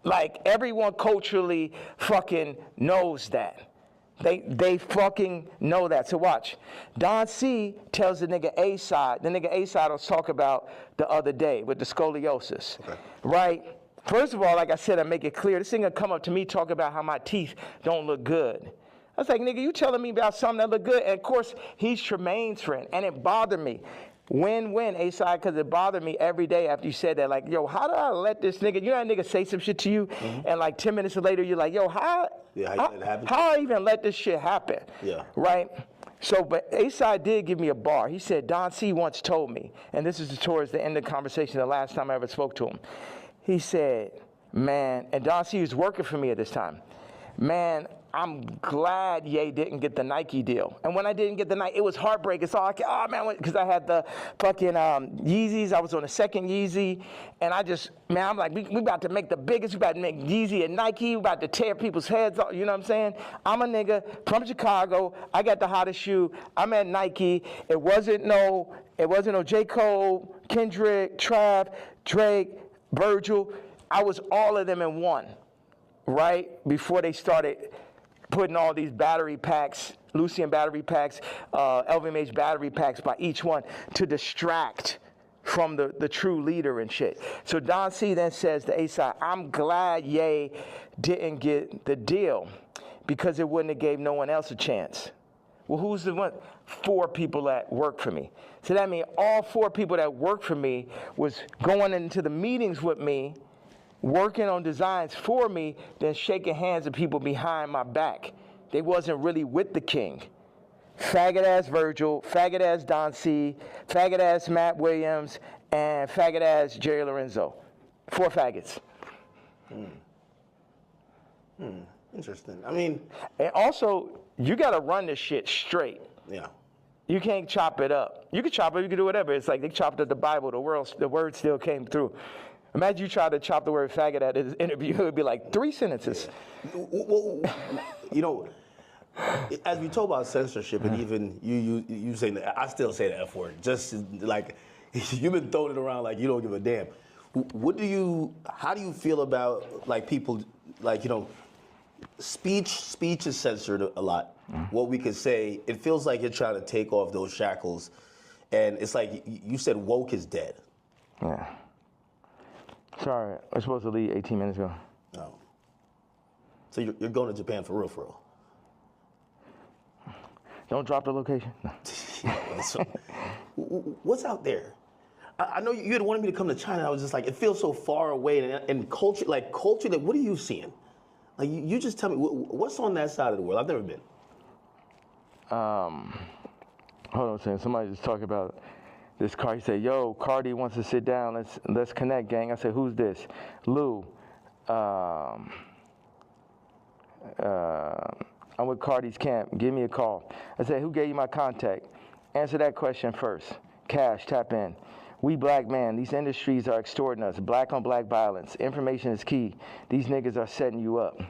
Like, everyone culturally fucking knows that. They fucking know that. So watch. Don C tells the nigga A-side. The nigga A-side was talk about the other day with the scoliosis. Okay. Right? First of all, like I said, I make it clear. This nigga come up to me talk about how my teeth don't look good. I was like, nigga, you telling me about something that look good? And of course, he's Tremaine's friend. And it bothered me. When, A-side, because it bothered me every day after you said that. Like, yo, how did I let this nigga, you know that nigga say some shit to you, and like 10 minutes later, you're like, yo, how I even let this shit happen? Yeah. Right? So, but A-side did give me a bar. He said, Don C once told me, and this is towards the end of the conversation, the last time I ever spoke to him. He said, man, and Don C was working for me at this time. Man, I'm glad Ye didn't get the Nike deal. And when I didn't get the Nike, it was heartbreaking. So oh man, because I had the fucking Yeezys. I was on the second Yeezy. And I just, man, I'm like, we about to make the biggest. We about to make Yeezy and Nike. We about to tear people's heads off. You know what I'm saying? I'm a nigga from Chicago. I got the hottest shoe. I'm at Nike. It wasn't no J. Cole, Kendrick, Trav, Drake, Virgil. I was all of them in one, right? Before they started putting all these battery packs, Lucian battery packs, LVMH battery packs by each one to distract from the true leader and shit. So Don C then says to A-side, I'm glad Ye didn't get the deal because it wouldn't have gave no one else a chance. Well, who's the one? 4 people that work for me. So that means all 4 people that work for me was going into the meetings with me, working on designs for me, then shaking hands with people behind my back. They wasn't really with the king. Faggot ass Virgil, faggot ass Don C, faggot ass Matt Williams, and faggot ass Jerry Lorenzo. 4 faggots. Interesting. I mean, and also you gotta run this shit straight. Yeah. You can't chop it up. You can chop it, you can do whatever. It's like they chopped up the Bible, the word still came through. Imagine you try to chop the word faggot at his interview, it would be like 3 sentences. Yeah. Well, you know, as we talk about censorship, and even you saying that, I still say the F word. Just like you've been throwing it around like you don't give a damn. How do you feel about like people, like, you know, speech is censored a lot. What we could say, it feels like you're trying to take off those shackles, and it's like you said woke is dead. Yeah. Sorry, I was supposed to leave 18 minutes ago. No. So you're going to Japan for real? Don't drop the location. No. So, what's out there? I know you had wanted me to come to China. I was just like, it feels so far away. And culture, like what are you seeing? Like, you just tell me, what's on that side of the world? I've never been. Hold on a second. Somebody just talking about this car. He said, yo, Cardi wants to sit down. Let's connect, gang. I said, who's this? Lou. I'm with Cardi's camp. Give me a call. I said, who gave you my contact? Answer that question first. Cash, tap in. We black man, these industries are extorting us. Black on black violence. Information is key. These niggas are setting you up.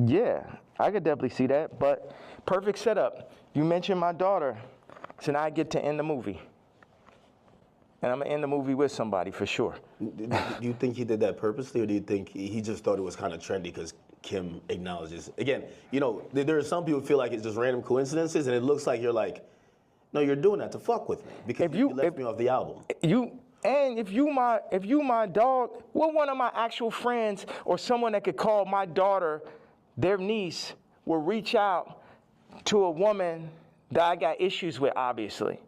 Yeah, I could definitely see that, but perfect setup. You mentioned my daughter, so now I get to end the movie. And I'm gonna end the movie with somebody for sure. Do you think he did that purposely, or do you think he just thought it was kind of trendy because Kim acknowledges? Again, you know, there are some people who feel like it's just random coincidences, and it looks like you're like, no, you're doing that to fuck with me because you left me off the album. If you my dog, what one of my actual friends or someone that could call my daughter, their niece, will reach out to a woman that I got issues with, obviously.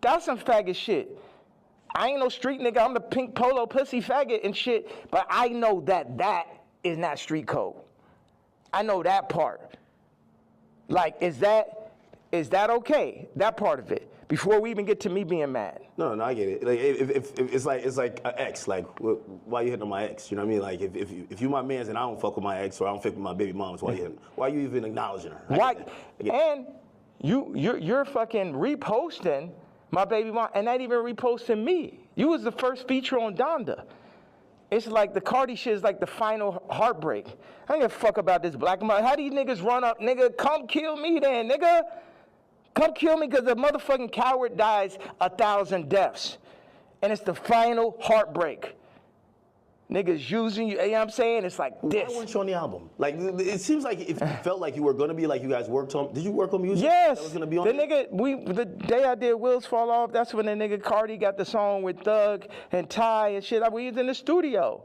That's some faggot shit. I ain't no street nigga. I'm the pink polo pussy faggot and shit, but I know that is not street code. I know that part. Like, is that okay? That part of it, before we even get to me being mad. No, I get it. Like, if it's like an ex. Like, why you hitting on my ex? You know what I mean? Like, if you my man's and I don't fuck with my ex or I don't fuck with my baby moms, why you even acknowledging her? Why? And you're fucking reposting my baby mom, and not even reposting me. You was the first feature on Donda. It's like the Cardi shit is like the final heartbreak. I don't give a fuck about this black mother. How these niggas run up, nigga? Come kill me then, nigga. Come kill me because the motherfucking coward dies 1,000 deaths. And it's the final heartbreak. niggas using you. You know what I'm saying? It's like this. Why weren't you on the album? Like, it seems like if you felt like you were gonna be, like you guys worked on. Did you work on music? Yes. That was gonna be on the nigga, the day I did Wheels Fall Off, that's when the nigga Cardi got the song with Thug and Ty and shit. We was in the studio.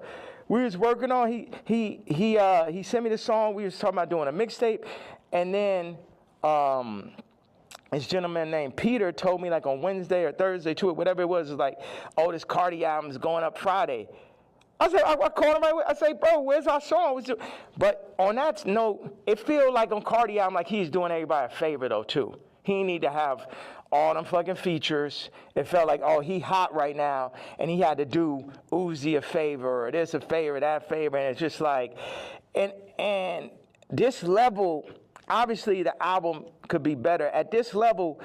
We was working on. He sent me the song. We was talking about doing a mixtape, and then this gentleman named Peter told me like on Wednesday or Thursday to it, whatever it was like, oh, this Cardi album is going up Friday. I said, I called him right away. I say, bro, where's our song? But on that note, it feel like on Cardi album, like he's doing everybody a favor though too. He need to have all them fucking features. It felt like, oh, he hot right now, and he had to do Uzi a favor, or this a favor, that favor, and it's just like, and this level, obviously the album could be better. At this level,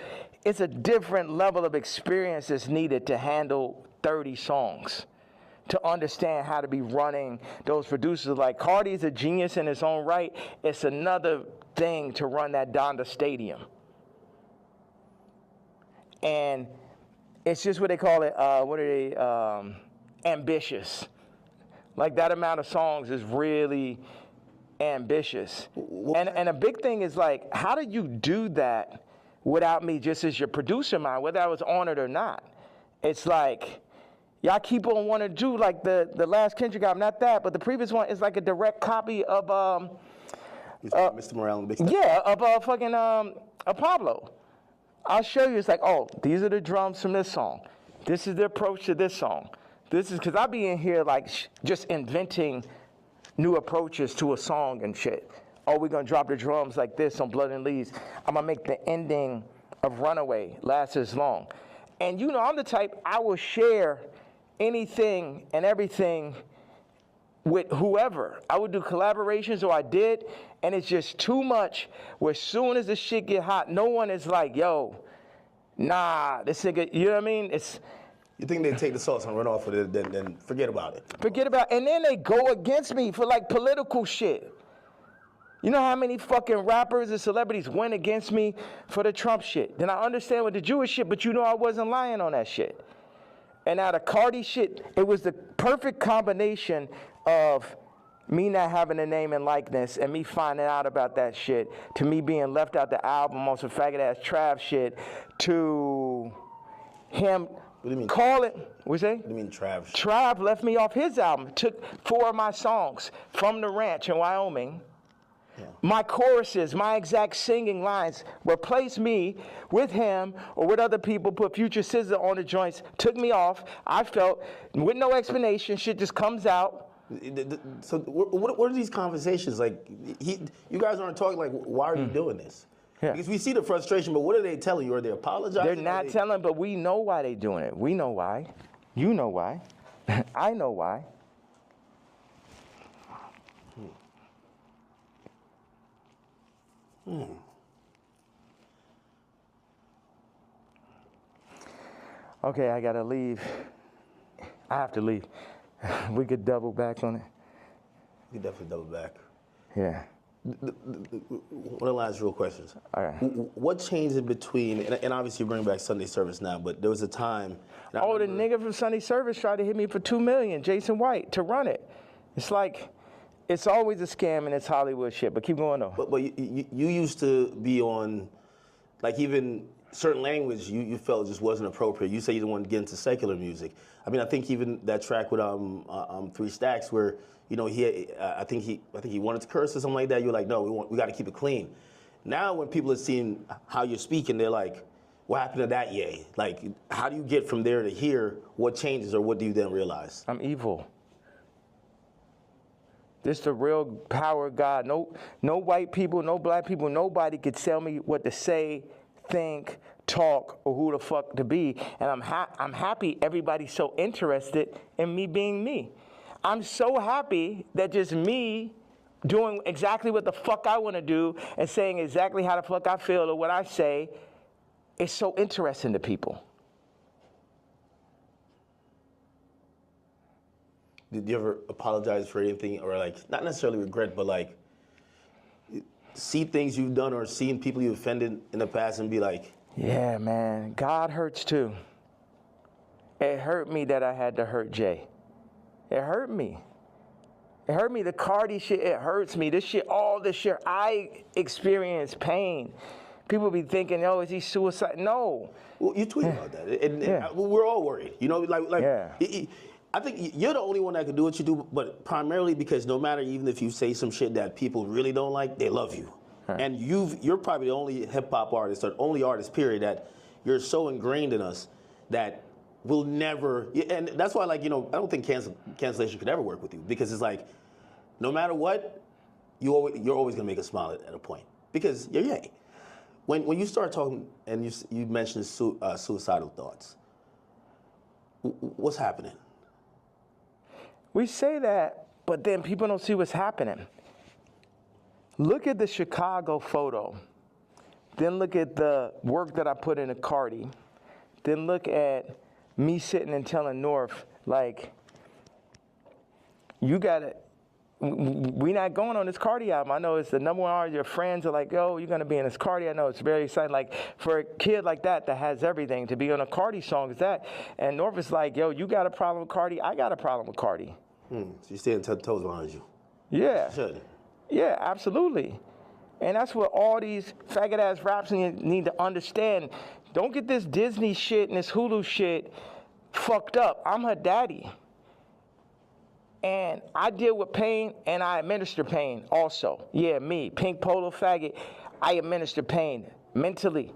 it's a different level of experience that's needed to handle 30 songs. To understand how to be running those producers. Like Cardi's a genius in his own right. It's another thing to run that Donda Stadium. And it's just what they call it, ambitious. Like that amount of songs is really ambitious. And a big thing is like, how do you do that without me just as your producer mind, whether I was on it or not? It's like, y'all keep on wanting to do like the last Kendrick album, not that, but the previous one is like a direct copy of Mr. Morale and Big Step. Yeah, of fucking Pablo. I'll show you. It's like, oh, these are the drums from this song. This is the approach to this song. This is because I be in here like just inventing new approaches to a song and shit. Oh, we're gonna drop the drums like this on Blood and Leaves. I'm gonna make the ending of Runaway last as long. And you know, I'm the type, I will share anything and everything with whoever. I would do collaborations, or I did, and it's just too much where as soon as the shit get hot, no one is like, yo, nah, this nigga, you know what I mean? You think they take the sauce and run off with it, then forget about it. Forget about it. And then they go against me for like political shit. You know how many fucking rappers and celebrities went against me for the Trump shit? Then I understand with the Jewish shit, but you know I wasn't lying on that shit. And out of Cardi shit, it was the perfect combination of me not having a name and likeness and me finding out about that shit, to me being left out the album on some faggot-ass Trav shit, to him calling, what's that? What do you mean Trav? Trav left me off his album, took 4 of my songs from the ranch in Wyoming. Yeah. My choruses, my exact singing lines, replaced me with him or with other people, put Future Scissor on the joints, took me off. I felt, with no explanation, shit just comes out. So what are these conversations? Like, you guys aren't talking like, why are you doing this? Yeah. Because we see the frustration, but what are they telling you? Are they apologizing? They're not telling, but we know why they're doing it. We know why. You know why. I know why. Okay, I gotta leave. I have to leave. We could double back on it. We could definitely double back. Yeah. One of the last real questions. All right. What changed in between, and obviously you bring back Sunday service now, but there was a time. Oh, the nigga from Sunday service tried to hit me for $2 million, Jason White, to run it. It's like, it's always a scam and it's Hollywood shit, but keep going though. But you used to be on, like even certain language you felt just wasn't appropriate. You say you didn't want to get into secular music. I mean, I think even that track with 3 Stacks where, you know, I think he wanted to curse or something like that. You're like, no, we got to keep it clean. Now when people are seeing how you're speaking, they're like, what happened to that yay? Like, how do you get from there to here? What changes, or what do you then realize? I'm evil. This the real power of God. No white people, no black people, nobody could tell me what to say, think, talk, or who the fuck to be. And I'm happy everybody's so interested in me being me. I'm so happy that just me doing exactly what the fuck I want to do and saying exactly how the fuck I feel or what I say is so interesting to people. Did you ever apologize for anything, or like, not necessarily regret, but like see things you've done or seen people you offended in the past and be like, yeah, man, God hurts too. It hurt me that I had to hurt Jay. It hurt me. It hurt me. The Cardi shit, it hurts me. This shit, all this shit, I experience pain. People be thinking, oh, is he suicide? No. Well, you tweet about that, and we're all worried. You know, like I think you're the only one that can do what you do, but primarily because no matter, even if you say some shit that people really don't like, they love you. And you're probably the only hip hop artist, or only artist, period, that you're so ingrained in us that we'll never, and that's why, like, you know, I don't think cancellation could ever work with you, because it's like, no matter what, you're always gonna make us smile at a point, because you're Ye. When you start talking and you mentioned suicidal thoughts, what's happening? We say that, but then people don't see what's happening. Look at the Chicago photo. Then look at the work that I put into Cardi. Then look at me sitting and telling North, like, you gotta, we not going on this Cardi album. I know it's the #1 artist. Your friends are like, yo, you're gonna be in this Cardi. I know it's very exciting. Like, for a kid like that has everything, to be on a Cardi song is that. And North is like, yo, you got a problem with Cardi? I got a problem with Cardi. So you're staying toes behind you. Yeah. Should. Yeah, absolutely. And that's what all these faggot-ass raps need to understand. Don't get this Disney shit and this Hulu shit fucked up. I'm her daddy. And I deal with pain, and I administer pain also. Yeah, me, pink polo faggot, I administer pain mentally.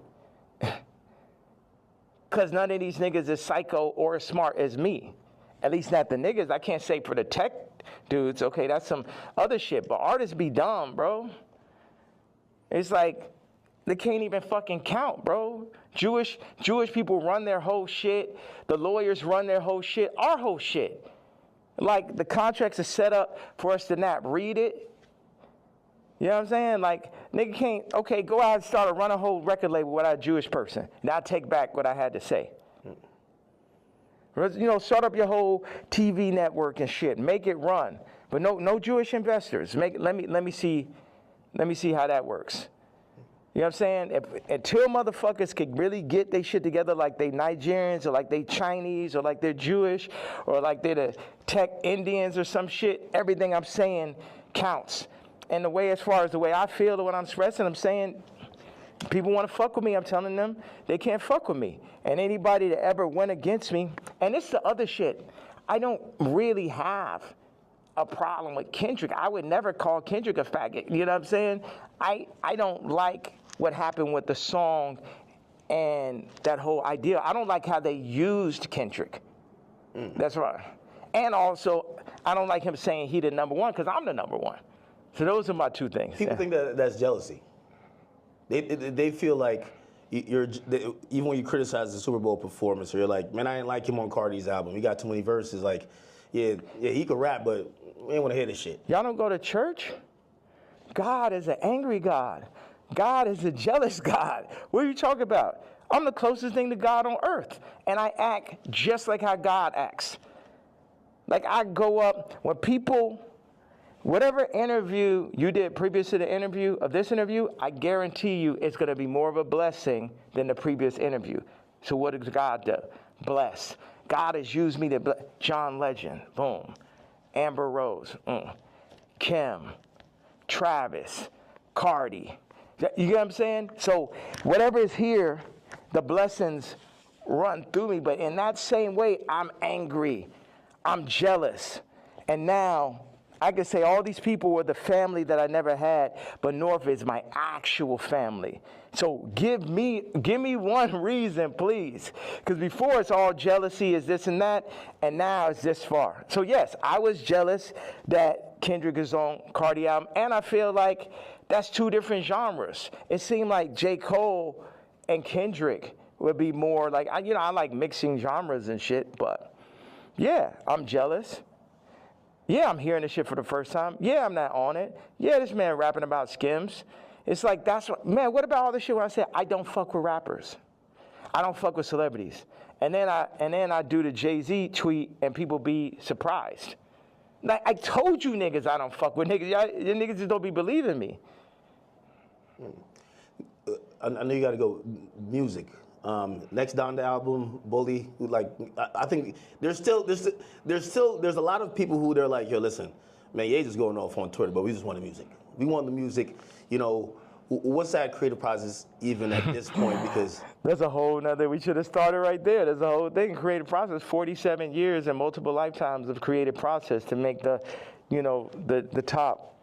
Because none of these niggas is psycho or as smart as me. At least not the niggas. I can't say for the tech dudes. Okay, that's some other shit. But artists be dumb, bro. It's like they can't even fucking count, bro. Jewish people run their whole shit. The lawyers run their whole shit. Our whole shit. Like, the contracts are set up for us to not read it. You know what I'm saying? Like, nigga can't, okay, go out and start run a whole record label without a Jewish person. Now take back what I had to say. You know, start up your whole TV network and shit. Make it run. But no Jewish investors. Let me see how that works. You know what I'm saying? Until motherfuckers could really get their shit together, like they Nigerians or like they Chinese or like they're Jewish or like they're the tech Indians or some shit, everything I'm saying counts. And the way, as far as the way I feel or what I'm expressing, I'm saying, people want to fuck with me, I'm telling them they can't fuck with me. And anybody that ever went against me, and it's the other shit, I don't really have a problem with Kendrick. I would never call Kendrick a faggot, you know what I'm saying? I don't like what happened with the song and that whole idea. I don't like how they used Kendrick. That's right. And also, I don't like him saying he the #1, because I'm the #1. So those are my two things. People think that that's jealousy. They feel like even when you criticize the Super Bowl performance, or you're like, man, I didn't like him on Cardi's album. He got too many verses. Like, yeah, he could rap, but we ain't want to hear this shit. Y'all don't go to church? God is an angry God. God is a jealous God. What are you talking about? I'm the closest thing to God on earth, and I act just like how God acts. Like, I go up when people, whatever interview you did previous to the interview of this interview, I guarantee you it's going to be more of a blessing than the previous interview. So what does God do? Bless. God has used me to bless. John Legend, boom. Amber Rose, Kim, Travis, Cardi. You get what I'm saying? So whatever is here, the blessings run through me. But in that same way, I'm angry. I'm jealous. And now I could say all these people were the family that I never had, but North is my actual family. So give me one reason, please. Because before it's all jealousy, is this and that, and now it's this far. So yes, I was jealous that Kendrick is on Cardi album, and I feel like that's two different genres. It seemed like J. Cole and Kendrick would be more like, I like mixing genres and shit, but yeah, I'm jealous. Yeah, I'm hearing this shit for the first time. Yeah, I'm not on it. Yeah, this man rapping about Skims. It's like, what about all this shit when I say I don't fuck with rappers? I don't fuck with celebrities. And then I do the Jay-Z tweet and people be surprised. Like, I told you niggas I don't fuck with niggas. Y'all niggas just don't be believing me. I know you got to go music. Next down the album, Bully. Like, I think there's a lot of people who they're like, yo, listen, man, Ye just going off on Twitter, but we just want the music. We want the music. You know, what's that creative process even at this point? Because there's a whole nother, we should have started right there. There's a whole thing, creative process, 47 years and multiple lifetimes of creative process to make the, you know, the top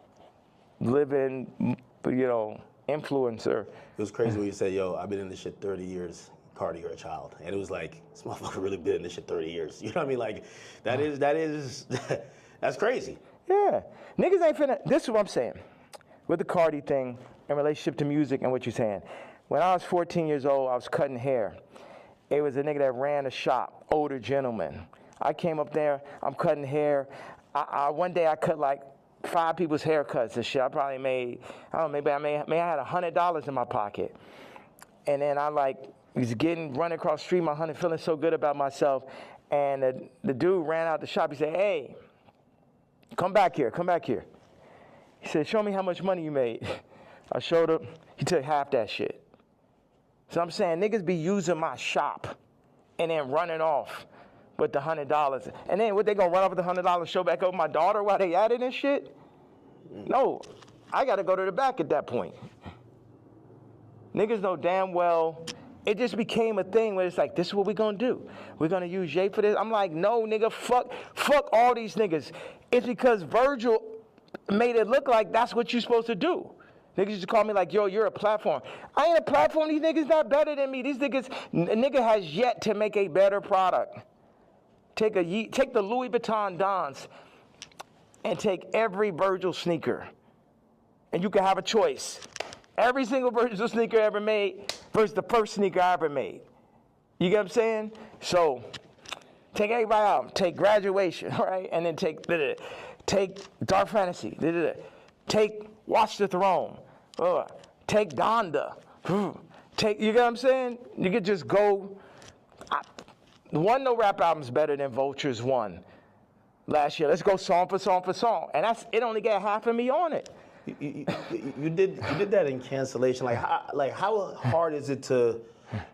living, you know, influencer. It was crazy when you said, yo, I've been in this shit 30 years. Cardi, you're a child. And it was like, this motherfucker really been in this shit 30 years. You know what I mean? Like, that's crazy. Yeah. Niggas ain't finna, this is what I'm saying. With the Cardi thing in relationship to music and what you're saying. When I was 14 years old, I was cutting hair. It was a nigga that ran a shop, older gentleman. I came up there, I'm cutting hair. One day I cut like 5 people's haircuts and shit. I probably made, I don't know, maybe I had $100 in my pocket. And then I like was running across the street, my honey, feeling so good about myself. And the dude ran out the shop. He said, hey, come back here. He said, show me how much money you made. I showed him. He took half that shit. So I'm saying niggas be using my shop and then running off with the $100. And then what, they gonna run off with the $100, show back over my daughter while they at it and shit? No, I gotta go to the back at that point. Niggas know damn well, it just became a thing where it's like, this is what we gonna do. We're gonna use Jay for this. I'm like, no, nigga, fuck all these niggas. It's because Virgil made it look like that's what you're supposed to do. Niggas used to call me like, yo, you're a platform. I ain't a platform. These niggas not better than me. These niggas, nigga has yet to make a better product. Take the Louis Vuitton Dons and take every Virgil sneaker. And you can have a choice. Every single Virgil sneaker ever made versus the first sneaker I ever made. You get what I'm saying? So take everybody out. Take Graduation, right? And then take Dark Fantasy. Take Watch the Throne. Take Donda. You get what I'm saying? You could just go. No rap album's better than Vulture's one last year. Let's go song for song for song. And it only got half of me on it. You did that in Cancellation. How hard is it to,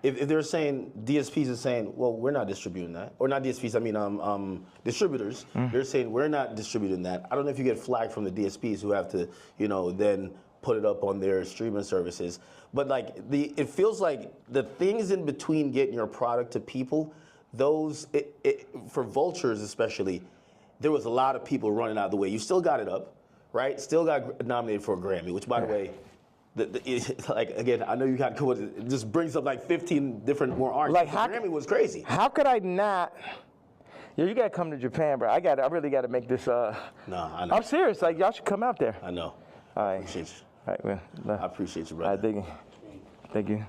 if they're saying, DSPs are saying, well, we're not distributing that, or not DSPs, I mean distributors, they're saying we're not distributing that. I don't know if you get flagged from the DSPs who have to, then put it up on their streaming services. But it feels like the things in between getting your product to people, for Vultures especially, there was a lot of people running out of the way. You still got it up. Right, still got nominated for a Grammy, which, by the way, again, I know you got cool. It just brings up like 15 different more artists. The Grammy was crazy. How could I not? Yeah, you gotta come to Japan, bro. I really gotta make this. No, I know. I'm serious. Like, y'all should come out there. I know. All right. I appreciate you. All right, man. I appreciate you, brother. All right, thank you.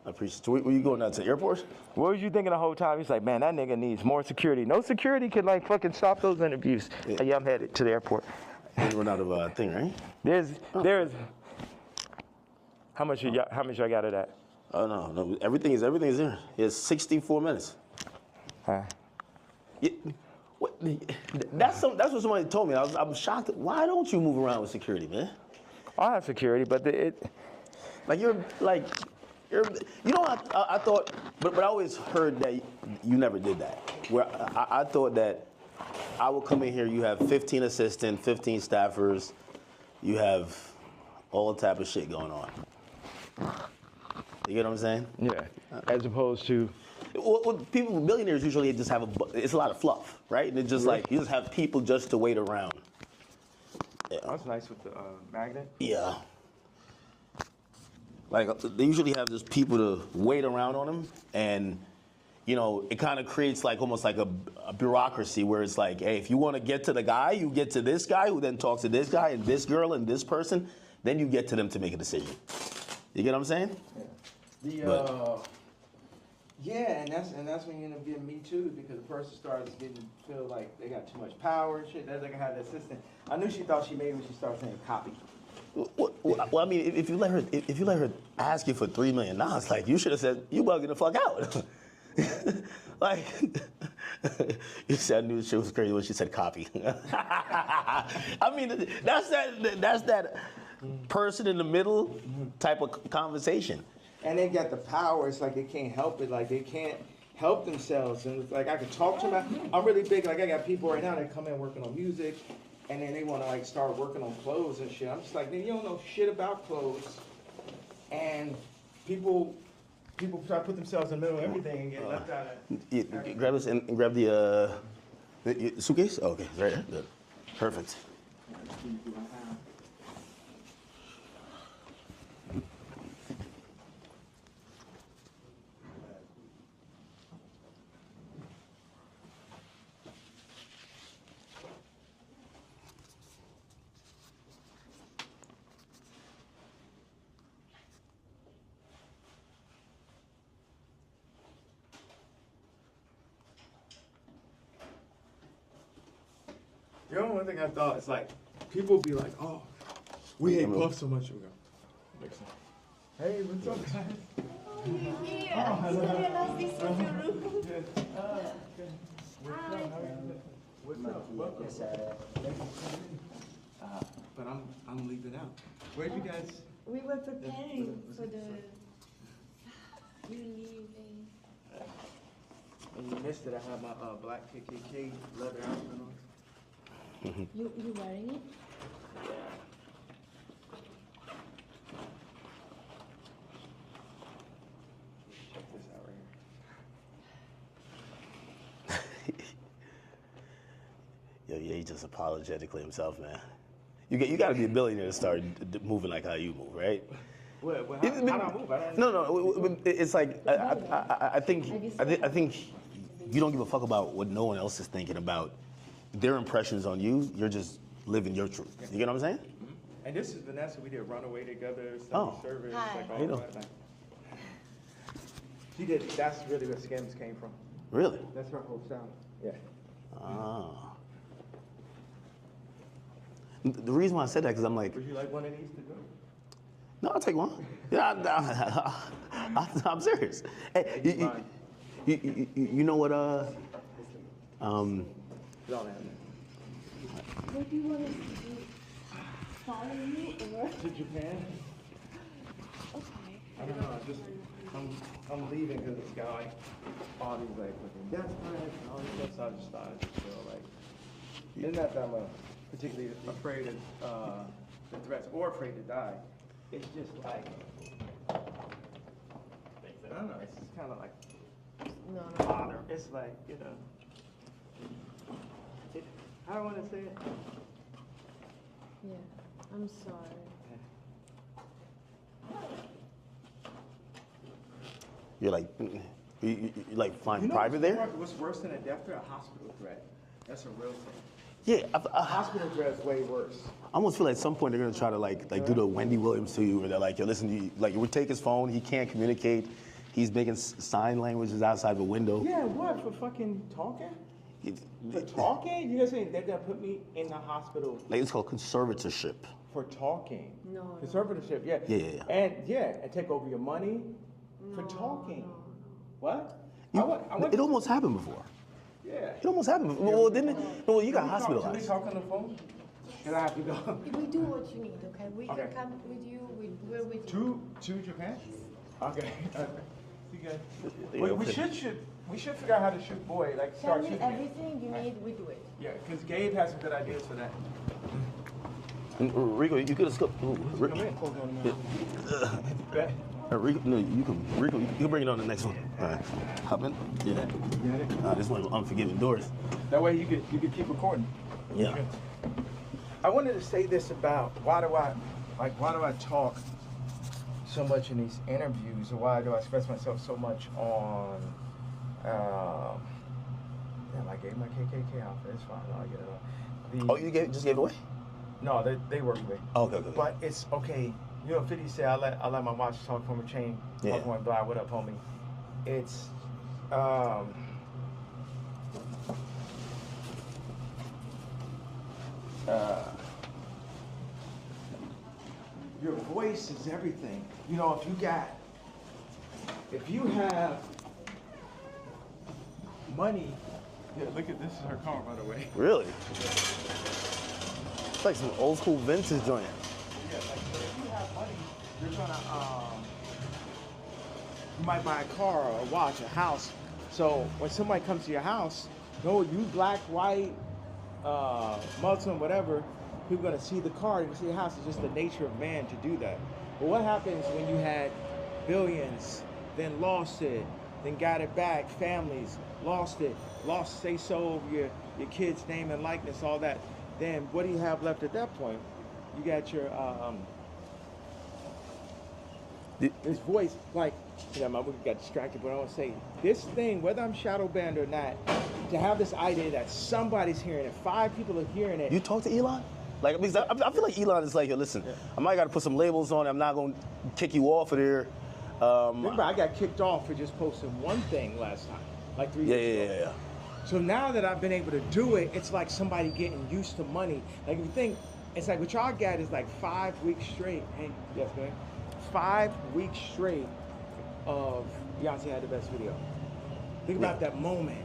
I appreciate you. Were you going out to the airport? What was you thinking the whole time? He's like, man, that nigga needs more security. No security can fucking stop those interviews. Yeah, I'm headed to the airport. You run out of thing, right? There's. How much I got of that? Oh no, everything is there. It's 64 minutes. That's what somebody told me. I'm shocked. Why don't you move around with security, man? I have security, but I thought, but I always heard that you never did that. Where I thought that I would come in here, you have 15 assistants, 15 staffers, you have all type of shit going on. You get what I'm saying? Yeah, as opposed to... Well, millionaires usually just have it's a lot of fluff, right? And it's just you just have people just to wait around. Yeah. That's nice with the magnet. Yeah. They usually have just people to wait around on them, and it kind of creates almost like a bureaucracy where it's like, hey, if you want to get to the guy, you get to this guy who then talks to this guy and this girl and this person, then you get to them to make a decision. You get what I'm saying? Yeah. And that's when you end up getting Me Too, because the person starts feel like they got too much power and shit. That's like I had the assistant. I knew she thought she made when she started saying copy. Well, I mean, if you let her ask you for $3 million, you should have said, you bugging the fuck out. You said I knew the shit was crazy when she said copy. I mean, that's that person in the middle type of conversation. And they got the power. It's like they can't help it. Like they can't help themselves. And it's like I can talk to them. I'm really big. Like I got people right now that come in working on music, and then they want to like start working on clothes and shit. I'm just like, you don't know shit about clothes, and people try to put themselves in the middle of everything and get left out of. Grab this and grab the suitcase. Oh, okay, it's right there. Good. Perfect. You know, one thing I thought is like, people be like, oh, we hate Puff so much. We go, hey, what's up, guys? What's up? Welcome. But I'm leaving out. Where'd you guys? We were preparing for the you leaving. And you missed it. I had my black KKK leather outfit on. You wearing it? Check this out right Yo, yeah, he's just apologetically himself, man. You got to be a billionaire to start moving like how you move, right? here. How do I move? I don't No, it's like I think you don't give a fuck about what no one else is thinking about their impressions on you. You're just living your truth. You get what I'm saying? And this is Vanessa. We did Runaway together, Oh. Sunday service, Hi. like How all you that. Like, she did. That's really where Skims came from. Really? That's her whole style. Yeah. Ah. The reason why I said that because I'm like, Would you like one of these to go? no, I'll take one. Yeah, I'm serious. Hey, you know what? Don't have that. What do you want us to do? Follow you or? To Japan? Okay. I don't know. I'm leaving because it's got like all these like fucking death threats and all this stuff. So I just thought I'd just feel like, it's not that I'm particularly afraid of the threats or afraid to die. It's just like, I don't know. It's just kind of like No. honor. It's like, you know, I don't want to say it. Yeah. I'm sorry. You're like, you like flying You know private there? What's worse than a death threat? A hospital threat. That's a real thing. Yeah, A hospital threat is way worse. I almost feel like at some point they're gonna try to like do the Wendy Williams to you, where they're like, yo, listen, we take his phone, he can't communicate, he's making sign languages outside the window. Yeah, what? For fucking talking? For talking? You guys saying they're gonna put me in the hospital Like it's called conservatorship. for talking? No. Conservatorship, yeah. Yeah. And take over your money for talking. What? It almost happened before. Yeah. It almost happened. Well, didn't it? No, you got Can we hospitalized. talk on the phone? And I have to go. We do what you need, okay? We Okay. can come with you. We're with you. To Japan? Okay. See you guys. Yeah, We should figure out how to shoot boy. Like Tell start me shooting. everything you need. We do it. Yeah, because Gabe has some good ideas for that. And, Rico, you could have skipped. Come in. Bet. Rico, no, you can bring it on the next one. All right, hop in. Yeah. This one of Unforgiving Doors. That way you could keep recording. Yeah. I wanted to say this about why do I talk so much in these interviews, or why do I express myself so much on damn, I gave my KKK outfit. It's fine. I'll get it on. You just gave it away? No, they work with me. Oh, okay. But it's okay. You know, 50 said I let my watch talk from a chain. Yeah. Talk one blind. What up, homie? It's your voice is everything. You know, if you have money, yeah, look at this is her car, by the way. Really? It's like some old school vintage joint. Yeah, like if you have money, you're gonna you might buy a car or a watch, a house. So when somebody comes to your house, no, you black, white, Muslim, whatever, people are going to see the car, they're going to see the house. It's just the nature of man to do that. But what happens when you had billions, then lost it, then got it back, families, lost it, lost say-so over your kid's name and likeness, all that. Then what do you have left at that point? You got your, this voice, like, you know, we got distracted, but I want to say, this thing, whether I'm shadow banned or not, to have this idea that somebody's hearing it, 5 people are hearing it. You talk to Elon? Like, because I feel like Elon is like, yo, listen, I might got to put some labels on it. I'm not going to kick you off of there. Remember, I got kicked off for just posting one thing last time, like 3 years ago. Yeah. So now that I've been able to do it, it's like somebody getting used to money. Like, if you think, it's like what y'all got is like 5 weeks straight. Hey, yes, man. 5 weeks straight of Beyonce had the best video. Think about that moment.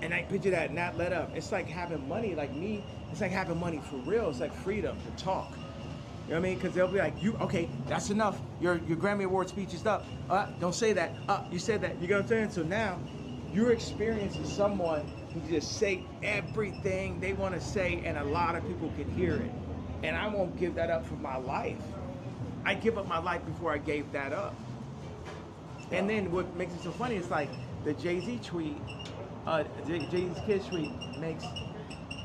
And I picture that not let up. It's like having money, like me, it's like having money for real. It's like freedom to talk. You know what I mean? Because they'll be like, okay, that's enough. Your Grammy Award speech is up. Don't say that. You said that. You know what I'm saying? So now you're experiencing someone who just say everything they want to say, and a lot of people can hear it. And I won't give that up for my life. I give up my life before I gave that up. And then what makes it so funny is like the Jay-Z tweet, Jay-Z's Kids tweet makes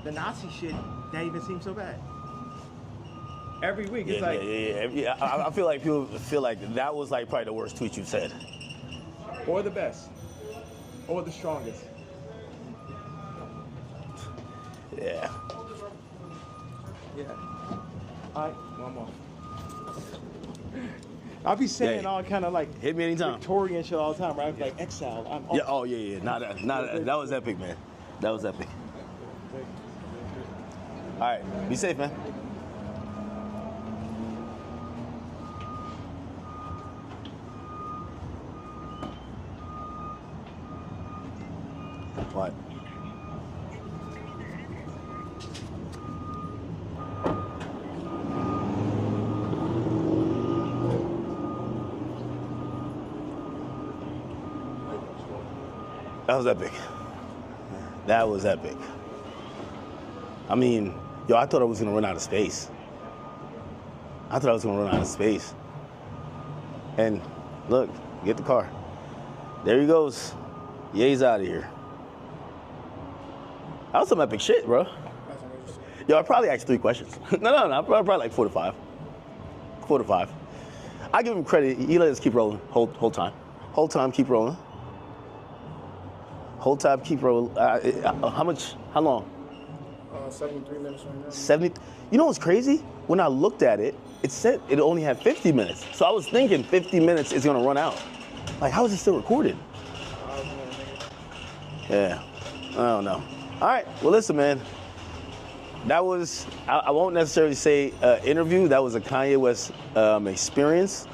the Nazi shit not even seem so bad. Every week, it's I feel like people feel like that was like probably the worst tweet you've said. Or the best. Or the strongest. Yeah. Yeah. All right, one more. I'll be saying all kind of like hit me anytime. Victorian shit all the time, right? Like exile. I'm yeah. Oh yeah. That was epic, man. That was epic. All right. Be safe, man. What? That was epic. That was epic. I mean, yo, I thought I was gonna run out of space. And look, get the car. There he goes. Ye's out of here. That was some epic shit, bro. Yo, I probably asked 3 questions. No, probably like 4 to 5. 4 to 5. I give him credit. He let us keep rolling whole time. Whole time, keep rolling. Whole time, keep rolling. How long? 73 minutes right now. 70. You know what's crazy? When I looked at it, it said it only had 50 minutes. So I was thinking 50 minutes is gonna run out. Like, how is it still recorded? Yeah, I don't know. All right, well, listen, man. That was, I won't necessarily say interview. That was a Kanye West experience.